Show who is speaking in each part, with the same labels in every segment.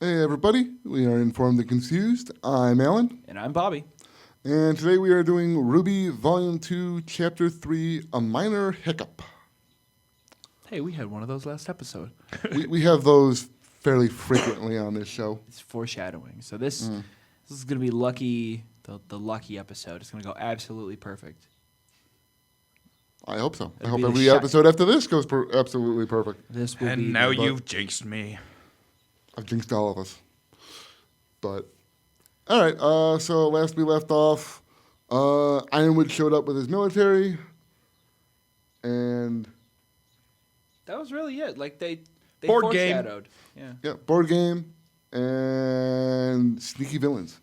Speaker 1: Hey everybody, we are Informed and Confused. I'm Alan.
Speaker 2: And I'm Bobby.
Speaker 1: And today we are doing RWBY Volume 2, Chapter 3, A Minor Hiccup.
Speaker 2: Hey, we had one of those last episode.
Speaker 1: we have those fairly frequently on this show.
Speaker 2: It's foreshadowing. So this is going to be lucky, the lucky episode. It's going to go absolutely perfect.
Speaker 1: I hope so. I
Speaker 2: It'll
Speaker 1: hope
Speaker 2: be the
Speaker 1: every
Speaker 2: shot.
Speaker 1: episode after this goes absolutely perfect.
Speaker 2: This will be
Speaker 3: And now
Speaker 2: the-
Speaker 3: you've jinxed me.
Speaker 1: I've jinxed all of us. But, all right, so last we left off, Ironwood showed up with his military, and...
Speaker 2: That was really it. Like, they
Speaker 3: Board game.
Speaker 2: foreshadowed. Yeah.
Speaker 1: Yeah, board game and sneaky villains.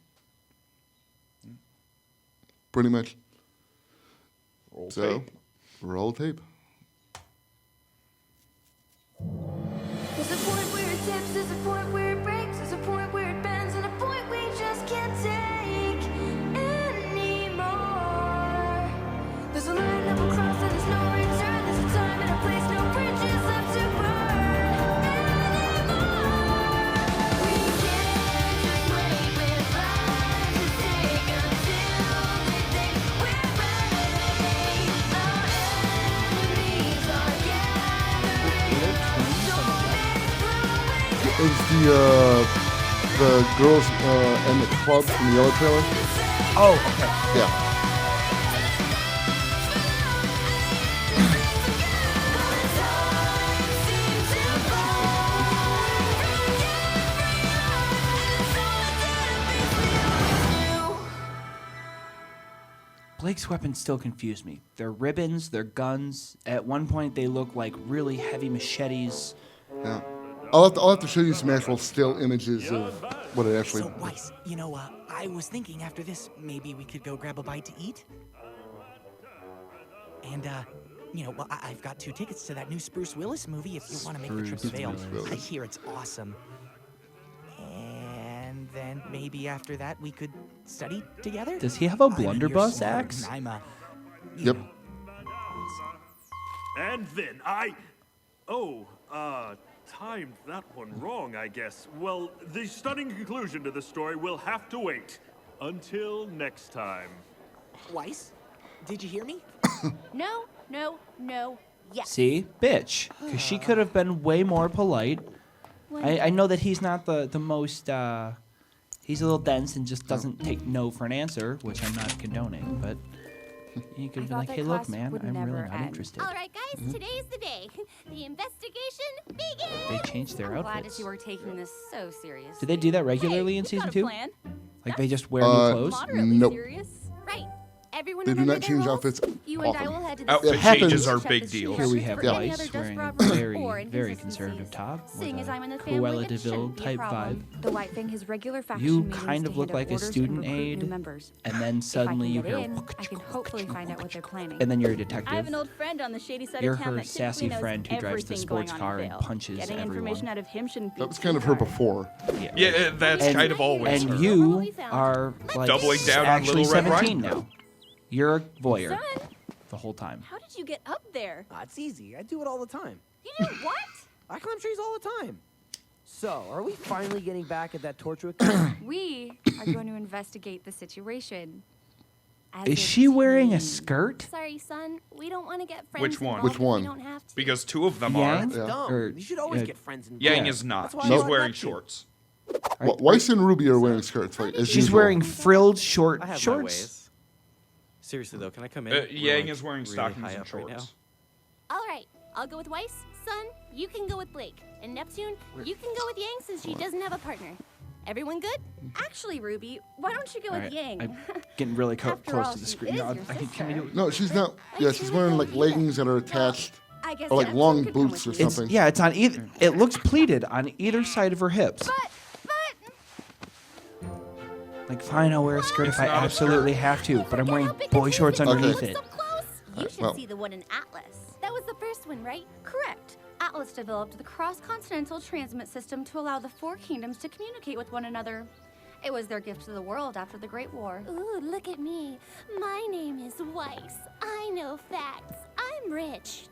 Speaker 1: Pretty much.
Speaker 3: Roll
Speaker 1: So,
Speaker 3: tape.
Speaker 1: roll tape.
Speaker 4: There's a point where it tips, there's a point where it breaks, there's a point where it bends, and a point we just can't take anymore. There's a line that will cross and there's no return. There's a time and a place, no bridges left to burn anymore. We can't just wait with lives to take until they think we're ready. Our enemies are gathering.
Speaker 1: It's the girls and the club from the yellow trailer.
Speaker 2: Oh, okay.
Speaker 1: Yeah.
Speaker 2: Blake's weapons still confuse me. They're ribbons, they're guns. At one point, they look like really heavy machetes.
Speaker 1: Yeah. I'll have to show you some actual still images of what it actually.
Speaker 5: So, Weiss, I was thinking after this, maybe we could go grab a bite to eat. And, I've got 2 tickets to that new Spruce Willis movie if you want to make the trip to
Speaker 2: Spruce
Speaker 5: Vail.
Speaker 1: Willis.
Speaker 5: I hear it's awesome. And then maybe after that, we could study together?
Speaker 2: Does he have a
Speaker 5: I mean, you're
Speaker 2: blunderbuss
Speaker 5: smart,
Speaker 2: axe?
Speaker 5: and I'm
Speaker 1: Yep.
Speaker 6: And then timed that one wrong, I guess. Well, the stunning conclusion to the story will have to wait until next time.
Speaker 5: Weiss, did you hear me?
Speaker 4: No, yes.
Speaker 2: See? Bitch. Because she could have been way more polite. I know that he's not the most, he's a little dense and just doesn't take no for an answer, which I'm not condoning, but you could be like, hey, look, man, I'm really not interested.
Speaker 7: All right, guys, today's the day. The investigation begins.
Speaker 2: They changed their
Speaker 8: I'm glad to
Speaker 2: outfits.
Speaker 8: see we're taking this so seriously.
Speaker 2: Do they do that regularly
Speaker 7: Hey,
Speaker 2: in
Speaker 7: you
Speaker 2: season
Speaker 7: got a
Speaker 2: 2?
Speaker 7: plan?
Speaker 2: Like they just wear new clothes?
Speaker 7: Moderately
Speaker 1: Nope.
Speaker 7: serious. Right. Everyone
Speaker 1: They do
Speaker 7: remember
Speaker 1: not
Speaker 7: their
Speaker 1: change
Speaker 7: roles?
Speaker 1: outfits
Speaker 7: You and I
Speaker 1: often.
Speaker 7: will head to the
Speaker 3: Outfit
Speaker 1: It happens.
Speaker 3: changes are
Speaker 7: Check
Speaker 3: big
Speaker 7: the shoe
Speaker 3: deals.
Speaker 2: Here we
Speaker 7: records
Speaker 2: have
Speaker 7: for any
Speaker 2: Weiss
Speaker 7: other
Speaker 2: wearing
Speaker 7: desk
Speaker 2: a
Speaker 7: robbery
Speaker 2: very,
Speaker 7: or
Speaker 2: very
Speaker 7: inconsistencies.
Speaker 2: conservative top with
Speaker 7: Seeing as I'm in
Speaker 2: a
Speaker 7: the family,
Speaker 2: Cruella
Speaker 7: it
Speaker 2: de Vil
Speaker 7: shouldn't be a
Speaker 2: type
Speaker 7: problem.
Speaker 2: vibe.
Speaker 8: The White Fang has regular faction
Speaker 2: You
Speaker 8: meetings
Speaker 2: kind
Speaker 8: to
Speaker 2: of look
Speaker 8: hand
Speaker 2: like
Speaker 8: out
Speaker 2: a
Speaker 8: orders and
Speaker 2: student
Speaker 8: recruit new
Speaker 2: aide,
Speaker 8: members.
Speaker 2: and then
Speaker 8: If I
Speaker 2: suddenly
Speaker 8: can
Speaker 2: you
Speaker 8: get
Speaker 2: hear,
Speaker 8: in, I can hopefully find out what they're planning.
Speaker 2: and then you're a
Speaker 7: I have
Speaker 2: detective.
Speaker 7: an old friend on the shady side
Speaker 2: You're
Speaker 7: of town
Speaker 2: her
Speaker 7: that
Speaker 2: sassy
Speaker 7: typically knows
Speaker 2: friend who drives the
Speaker 7: everything
Speaker 2: sports
Speaker 7: going on
Speaker 2: car
Speaker 7: in
Speaker 2: and
Speaker 7: Vail.
Speaker 2: punches
Speaker 7: Getting
Speaker 2: everyone.
Speaker 7: information out of him shouldn't be
Speaker 1: That was
Speaker 7: too
Speaker 1: kind of her
Speaker 7: hard.
Speaker 1: before.
Speaker 3: Yeah, that's
Speaker 2: And-
Speaker 3: kind of always
Speaker 2: And
Speaker 3: her.
Speaker 2: you are like
Speaker 3: Doubling down on
Speaker 2: actually
Speaker 3: Little Red
Speaker 2: 17
Speaker 3: Riding Hood.
Speaker 2: now. You're a voyeur
Speaker 7: Son,
Speaker 2: the whole time.
Speaker 7: how did you get up there?
Speaker 9: It's easy. I do it all the time.
Speaker 7: You do what?
Speaker 9: I climb trees all the time. So, are we finally getting back at that torture?
Speaker 8: We are going to investigate the situation. As
Speaker 2: Is
Speaker 8: a
Speaker 2: she wearing a
Speaker 8: team.
Speaker 2: skirt?
Speaker 7: Sorry, son. We don't want to get friends
Speaker 3: Which one?
Speaker 7: involved
Speaker 1: Which
Speaker 7: if
Speaker 1: one?
Speaker 7: We don't have to.
Speaker 3: Because 2 of them
Speaker 2: Yeah.
Speaker 3: are.
Speaker 9: That's
Speaker 1: Yeah.
Speaker 9: dumb.
Speaker 2: Or,
Speaker 9: You should always
Speaker 2: uh,
Speaker 9: get friends involved.
Speaker 3: Yang
Speaker 2: Yeah.
Speaker 3: is not.
Speaker 9: That's why I
Speaker 3: She's
Speaker 9: brought
Speaker 3: wearing
Speaker 9: that too.
Speaker 3: shorts.
Speaker 1: Weiss and Ruby are wearing skirts, like as
Speaker 2: She's
Speaker 1: usual.
Speaker 2: wearing frilled short
Speaker 10: I have my
Speaker 2: shorts.
Speaker 10: ways. Seriously though, can I come in?
Speaker 3: Yang
Speaker 10: We're,
Speaker 3: is wearing
Speaker 10: really
Speaker 3: stockings
Speaker 10: high
Speaker 3: and
Speaker 10: up right now.
Speaker 3: shorts.
Speaker 7: All right, I'll go with Weiss. Son, you can go with Blake. And Neptune, you can go with Yang since she doesn't have a partner. Everyone good?
Speaker 8: Actually, Ruby, why don't you go
Speaker 2: All
Speaker 8: with
Speaker 2: right,
Speaker 8: Yang?
Speaker 2: I'm getting really
Speaker 8: After
Speaker 2: close
Speaker 8: all,
Speaker 2: to the
Speaker 8: she
Speaker 2: screen.
Speaker 8: is
Speaker 2: No,
Speaker 8: your
Speaker 2: can we do?
Speaker 1: No, she's not. Yeah, she's wearing like leggings that are attached,
Speaker 8: I guess
Speaker 1: or like
Speaker 8: Neptune
Speaker 1: long
Speaker 8: could come
Speaker 1: boots or
Speaker 8: with you.
Speaker 1: something.
Speaker 2: Yeah, it's on either. It looks pleated on either side of her hips. Like, fine, I'll wear a skirt if I
Speaker 3: not a
Speaker 2: absolutely have to, but I'm wearing boy shorts underneath
Speaker 1: Okay.
Speaker 2: it.
Speaker 7: So close. You should
Speaker 1: well.
Speaker 7: see the one in Atlas. That was the first one, right?
Speaker 8: Correct. Atlas developed the cross-continental transmit system to allow the 4 kingdoms to communicate with one another. It was their gift to the world after the Great War.
Speaker 7: Ooh, look at me. My name is Weiss. I know facts. I'm rich.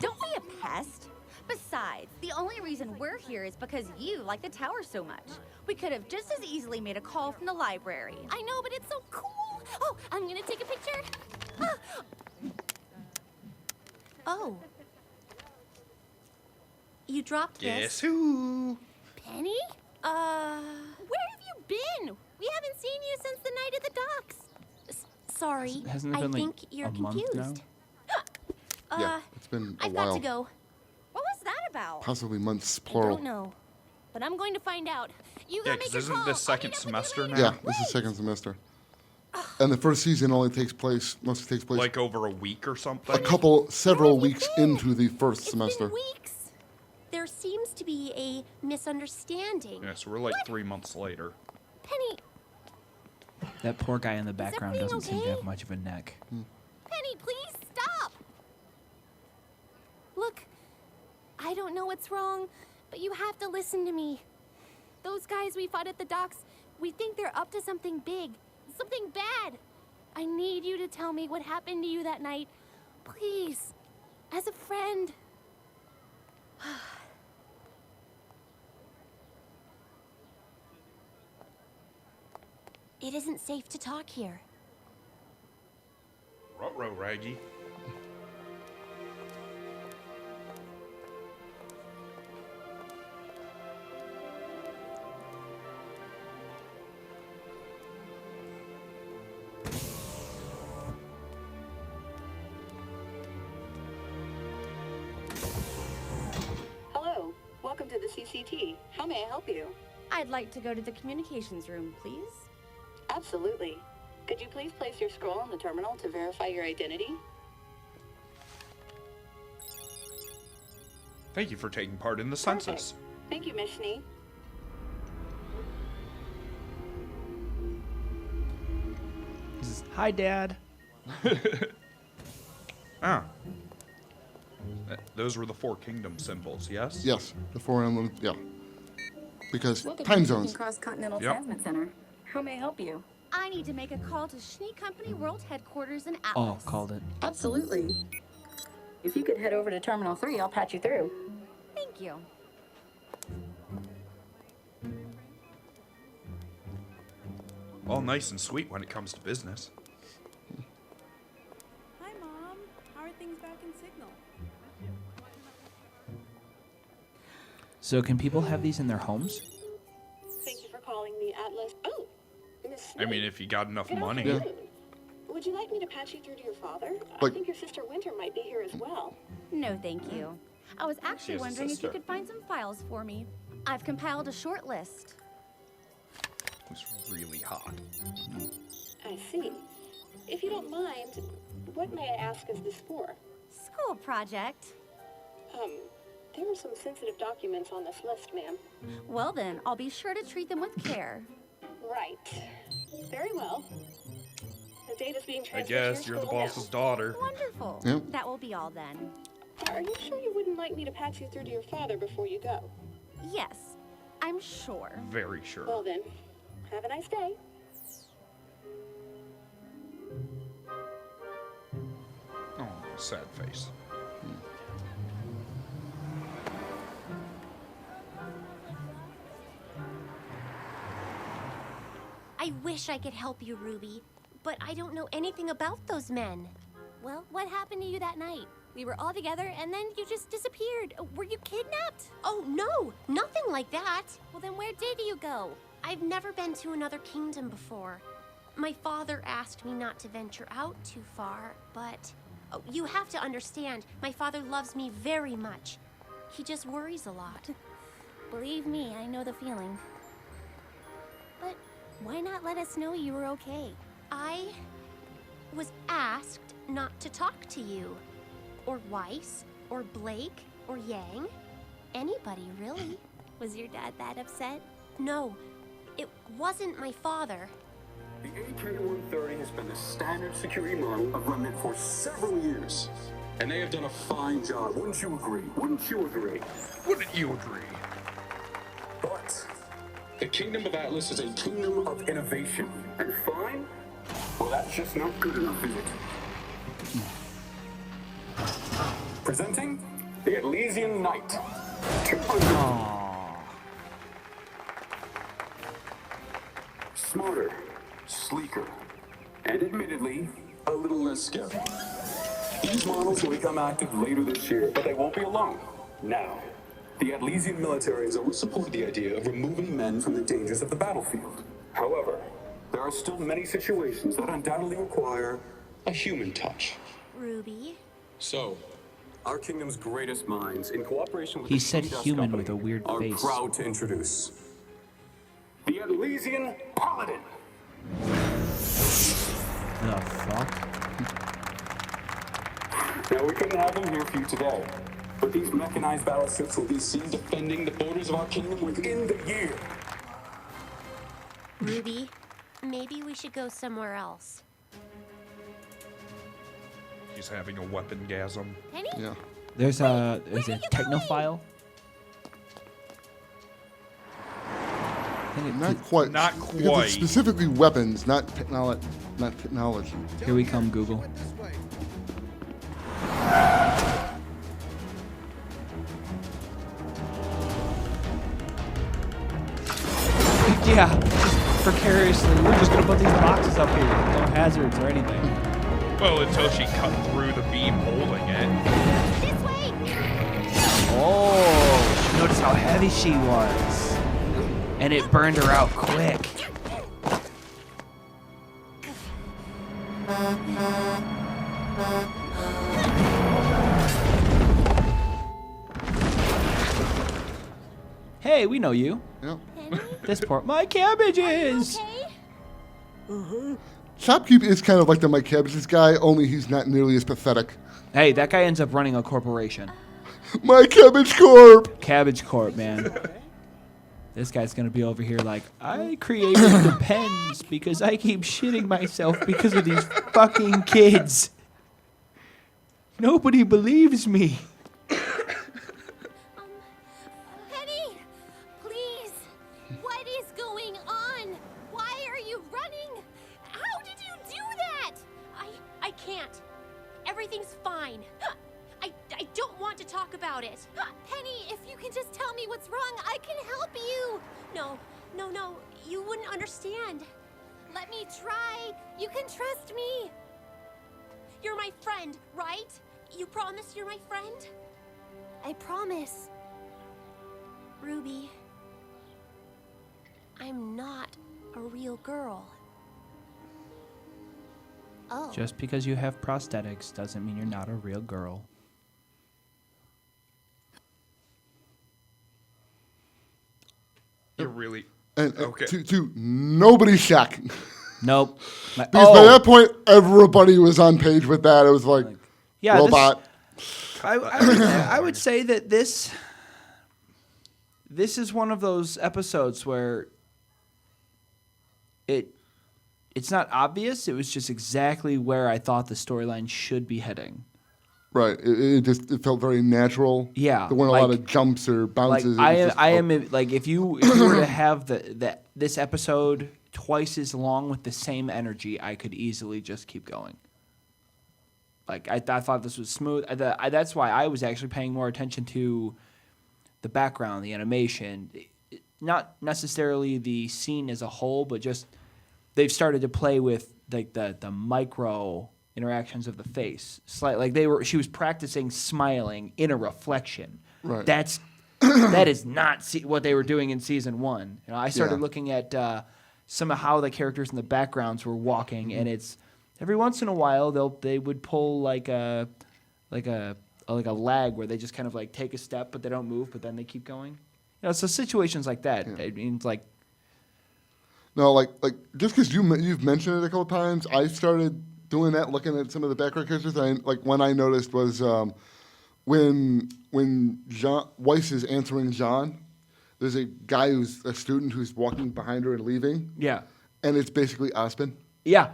Speaker 8: Don't be a pest. Besides, Besides, the only reason we're here is because you like the tower so much. We could have just as easily made a call from the library.
Speaker 7: I know, but it's so cool. Oh, I'm gonna take a picture. Ah.
Speaker 8: Oh. You dropped
Speaker 3: Guess
Speaker 8: this.
Speaker 3: who?
Speaker 7: Penny? Where have you been? We haven't seen you since the night at the docks.
Speaker 8: Sorry,
Speaker 2: Hasn't it
Speaker 8: I
Speaker 2: been
Speaker 8: think
Speaker 2: like
Speaker 8: you're
Speaker 2: a month
Speaker 8: confused.
Speaker 2: now?
Speaker 1: Yeah, it's been a
Speaker 8: I've
Speaker 1: while.
Speaker 8: got to go. What was that about?
Speaker 1: Possibly months,
Speaker 7: I
Speaker 1: plural.
Speaker 7: don't know, but I'm going to find out. You
Speaker 3: Yeah,
Speaker 7: go make
Speaker 3: because
Speaker 7: your
Speaker 3: isn't
Speaker 7: call.
Speaker 3: this
Speaker 7: I'll
Speaker 3: second
Speaker 7: meet up with you
Speaker 3: semester
Speaker 7: later.
Speaker 3: now?
Speaker 1: Yeah, this is second semester. And the first season only takes place, mostly takes place
Speaker 3: Like over a week or something?
Speaker 1: several
Speaker 7: Where have you
Speaker 1: weeks
Speaker 7: been?
Speaker 1: into the first
Speaker 7: It's
Speaker 1: semester.
Speaker 7: been weeks. There seems to be a misunderstanding.
Speaker 3: Yeah, so we're like 3 months later.
Speaker 7: Penny,
Speaker 2: That poor guy in the background
Speaker 7: everything
Speaker 2: doesn't seem to
Speaker 7: okay?
Speaker 2: have much of a neck.
Speaker 7: Penny, please stop. Look, I don't know what's wrong, but you have to listen to me. Those guys we fought at the docks, we think they're up to something big, something bad. I need you to tell me what happened to you that night. Please, as a friend. It isn't safe to talk here.
Speaker 3: Ruh-roh, Raggy.
Speaker 11: Hello, welcome to the CCT. How may I help you?
Speaker 8: I'd like to go to the communications room, please.
Speaker 11: Absolutely. Could you please place your scroll on the terminal to verify your identity?
Speaker 3: Thank you for taking part in the census.
Speaker 11: Thank you, Miss Schnee.
Speaker 2: He says, "Hi, Dad."
Speaker 3: Ah. Those were the Four Kingdom symbols, yes?
Speaker 1: Yes, the Four Emblem, yeah. Because
Speaker 11: Welcome
Speaker 1: time
Speaker 11: to
Speaker 1: zones.
Speaker 11: Cross Continental
Speaker 3: Yep.
Speaker 11: Transmit Center. How may I help you?
Speaker 8: I need to make a call to Schnee Company World Headquarters in
Speaker 2: Oh,
Speaker 8: Atlas.
Speaker 2: called it.
Speaker 11: Absolutely. If you could head over to Terminal 3, I'll patch you through.
Speaker 8: Thank you.
Speaker 3: All nice and sweet when it comes to business.
Speaker 12: Hi, Mom. How are things back in Signal?
Speaker 2: So can people have these in their homes?
Speaker 11: Thank you for calling the Atlas. Oh, Miss
Speaker 3: I mean, if you got enough
Speaker 11: Good
Speaker 3: money.
Speaker 11: afternoon. Would you like me to patch you through to your father? I
Speaker 1: Like-
Speaker 11: think your sister Winter might be here as well.
Speaker 8: No, thank you. I was actually
Speaker 3: has a
Speaker 8: wondering if
Speaker 3: sister.
Speaker 8: you could find some files for me. I've compiled a short list.
Speaker 3: It's really hot.
Speaker 11: I see. If you don't mind, what may I ask is this for?
Speaker 8: School project.
Speaker 11: There are some sensitive documents on this list, ma'am.
Speaker 8: Well then, I'll be sure to treat them with care.
Speaker 11: Right. Very well. The data's being
Speaker 3: I
Speaker 11: transferred to
Speaker 3: guess
Speaker 11: your
Speaker 3: you're the
Speaker 11: school
Speaker 3: boss's daughter.
Speaker 8: Wonderful.
Speaker 1: Yep.
Speaker 8: That will be all then.
Speaker 11: now. Are you sure you wouldn't like me to patch you through to your father before you go?
Speaker 8: Yes, I'm sure.
Speaker 3: Very sure.
Speaker 11: Well then, have a nice day.
Speaker 3: Oh, sad face.
Speaker 7: I wish I could help you, Ruby, but I don't know anything about those men. Well, what happened to you that night? We were all together and then you just disappeared. Were you kidnapped? Oh, no, nothing like that. Well, then where did you go? I've never been to another kingdom before. My father asked me not to venture out too far, but you have to understand, my father loves me very much. He just worries a lot. Believe me, I know the feeling. But why not let us know you were okay? I was asked not to talk to you. Or Weiss, or Blake, or Yang. Anybody, really. Was your dad that upset? No, it wasn't my father.
Speaker 13: The AK-130 has been the standard security model of Remnant for several years. And they have done a fine job, wouldn't you agree? Wouldn't you agree?
Speaker 3: Wouldn't you agree?
Speaker 13: But the Kingdom of Atlas is a kingdom of innovation. And fine? Well, that's just not good enough, is it? Presenting the Elysian Knight. Smarter, sleeker, and admittedly, a little less scary. These models will become active later this year, but they won't be alone. Now, the Atlesian military has always supported the idea of removing men from the dangers of the battlefield. However, there are still many situations that undoubtedly require a human touch.
Speaker 7: Ruby.
Speaker 13: So, our kingdom's greatest minds, in cooperation with
Speaker 2: He
Speaker 13: the
Speaker 2: said
Speaker 13: King Dust
Speaker 2: human
Speaker 13: Company,
Speaker 2: with a weird
Speaker 13: are
Speaker 2: face.
Speaker 13: proud to introduce the Atlesian Paladin.
Speaker 2: The fuck?
Speaker 13: Now, we couldn't have them here for you today, but these mechanized battleships will be seen defending the borders of our kingdom within the year.
Speaker 7: Ruby, maybe we should go somewhere else.
Speaker 3: He's having a weapon-gasm.
Speaker 7: Penny?
Speaker 1: Yeah.
Speaker 2: There's a technophile.
Speaker 1: Not quite.
Speaker 3: Not
Speaker 1: Because
Speaker 3: quite.
Speaker 1: it's specifically weapons, not technology. Not technology.
Speaker 2: Here we come, Google. Yeah, just precariously. We're just gonna put these boxes up here. No hazards or anything.
Speaker 3: Well, until she cut through the beam holding it.
Speaker 7: This way!
Speaker 2: Oh, notice how heavy she was. And it burned her out quick. Hey, we know you.
Speaker 1: Yeah.
Speaker 2: This poor my cabbages.
Speaker 1: Shopkeep is kind of like the Mike Cabbages guy, only he's not nearly as pathetic.
Speaker 2: Hey, that guy ends up running a corporation.
Speaker 1: My Cabbage Corp!
Speaker 2: Cabbage Corp, man. This guy's gonna be over here like, I created the pens because I keep shitting myself because of these fucking kids. Nobody believes me.
Speaker 7: Penny! Please! What is going on? Why are you running? How did you do that? I can't. Everything's fine. I don't want to talk about it. Penny, if you can just tell me what's wrong, I can help you. No, you wouldn't understand. Let me try. You can trust me. You're my friend, right? You promise you're my friend? I promise. Ruby, I'm not a real girl. Oh.
Speaker 2: Just because you have prosthetics doesn't mean you're not a real girl.
Speaker 3: You're really...
Speaker 1: And
Speaker 3: Okay.
Speaker 1: to nobody's shocking.
Speaker 2: Nope.
Speaker 1: Because by that point, everybody was on page with that. It was like,
Speaker 2: Yeah,
Speaker 1: robot.
Speaker 2: I would say that this is one of those episodes where it's not obvious. It was just exactly where I thought the storyline should be heading.
Speaker 1: Right. It felt very natural.
Speaker 2: Yeah,
Speaker 1: There weren't a lot of jumps or bounces.
Speaker 2: Like
Speaker 1: It was just,
Speaker 2: I am like if you were to have this episode twice as long with the same energy, I could easily just keep going. Like I thought this was smooth. That's why I was actually paying more attention to the background, the animation, not necessarily the scene as a whole, but just they've started to play with like the micro interactions of the face. She was practicing smiling in a reflection.
Speaker 1: Right.
Speaker 2: That is not what they were doing in season 1. You know, I started
Speaker 1: Yeah.
Speaker 2: looking at some of how the characters in the backgrounds were walking, and it's every once in a while they would pull like a lag where they just kind of like take a step but they don't move, but then they keep going. You know, so situations like that.
Speaker 1: Yeah.
Speaker 2: I mean, it's like
Speaker 1: No, like just because you've mentioned it a couple times, I started doing that, looking at some of the background characters. One I noticed was when John Weiss is answering John, there's a guy who's a student who's walking behind her and leaving.
Speaker 2: Yeah.
Speaker 1: And it's basically Aspen.
Speaker 2: Yeah.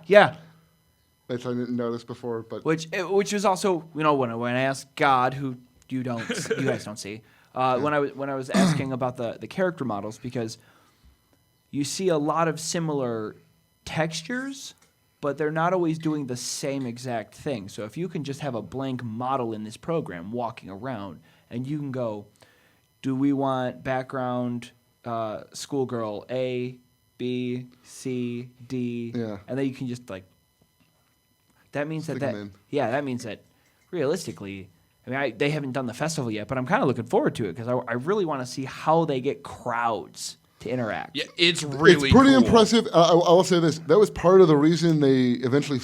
Speaker 1: Which I didn't notice before, but
Speaker 2: Which was also, you know, when I asked God, who you guys don't see, when I was asking about the character models, because you see a lot of similar textures, but they're not always doing the same exact thing. So if you can just have a blank model in this program walking around, and you can go, do we want background schoolgirl A, B, C, D, and then you can just like. That means
Speaker 1: Stick
Speaker 2: that
Speaker 1: 'em in.
Speaker 2: that means that realistically, I mean, they haven't done the festival yet, but I'm kind of looking forward to it because I really want to see how they get crowds to interact.
Speaker 3: Yeah, it's really
Speaker 1: It's pretty
Speaker 3: cool.
Speaker 1: impressive. I will say this: that was part of the reason they eventually.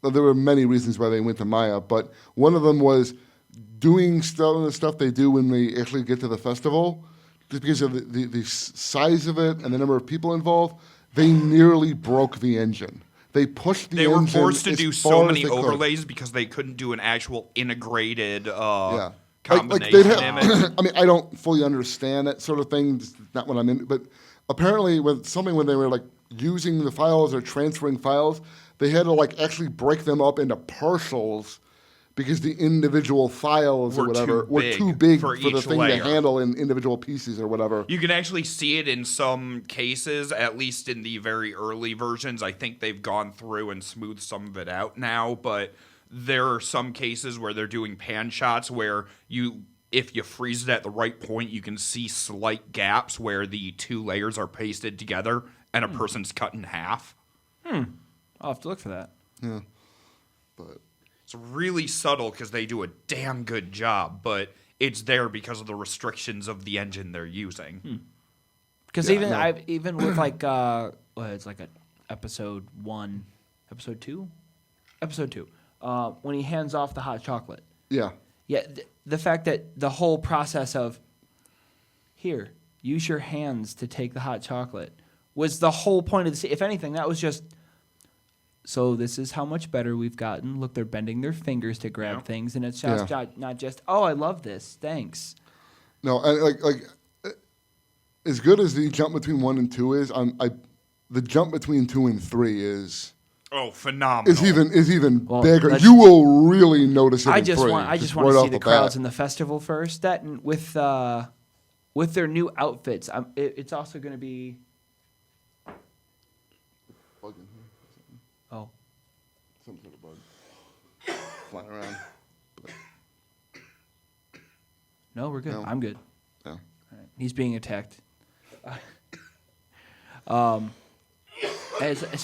Speaker 1: There were many reasons why they went to Maya, but one of them was doing the stuff they do when they actually get to the festival. Just because of the size of it and the number of people involved, they nearly broke the engine. They pushed the
Speaker 3: They
Speaker 1: engine.
Speaker 3: were forced to
Speaker 1: as
Speaker 3: do
Speaker 1: far
Speaker 3: so
Speaker 1: as
Speaker 3: many
Speaker 1: they could.
Speaker 3: overlays because they couldn't do an actual integrated
Speaker 1: Like
Speaker 3: combination
Speaker 1: they'd have,
Speaker 3: image.
Speaker 1: I mean, I don't fully understand that sort of thing. It's not what I'm in. But apparently, when they were like using the files or transferring files, they had to like actually break them up into partials because the individual files or whatever were too big for the
Speaker 3: each
Speaker 1: thing
Speaker 3: layer.
Speaker 1: to handle in individual pieces or whatever.
Speaker 3: You can actually see it in some cases, at least in the very early versions. I think they've gone through and smoothed some of it out now, but there are some cases where they're doing pan shots where if you freeze it at the right point, you can see slight gaps where the two layers are pasted together and a person's cut in half.
Speaker 2: I'll have to look for that.
Speaker 1: Yeah, but
Speaker 3: it's really subtle because they do a damn good job, but it's there because of the restrictions of the engine they're using.
Speaker 2: Because even with like it's like episode 2, when he hands off the hot chocolate.
Speaker 1: Yeah.
Speaker 2: The fact that the whole process of here, use your hands to take the hot chocolate was the whole point of the scene. If anything, that was just. So this is how much better we've gotten. Look, they're bending their fingers to grab things, and it's just not just, oh, I love this, thanks.
Speaker 1: No, and like as good as the jump between 1 and 2 is, the jump between 2 and 3 is
Speaker 3: phenomenal.
Speaker 1: Is even bigger. You will really notice it.
Speaker 2: I just want
Speaker 1: right
Speaker 2: to see
Speaker 1: off
Speaker 2: the
Speaker 1: bat.
Speaker 2: crowds in the festival first. That and with their new outfits, it's also going to be. Oh.
Speaker 1: Some sort of bug flying around. But
Speaker 2: No, we're good.
Speaker 1: No.
Speaker 2: I'm good.
Speaker 1: Yeah.
Speaker 2: All right. He's being attacked. So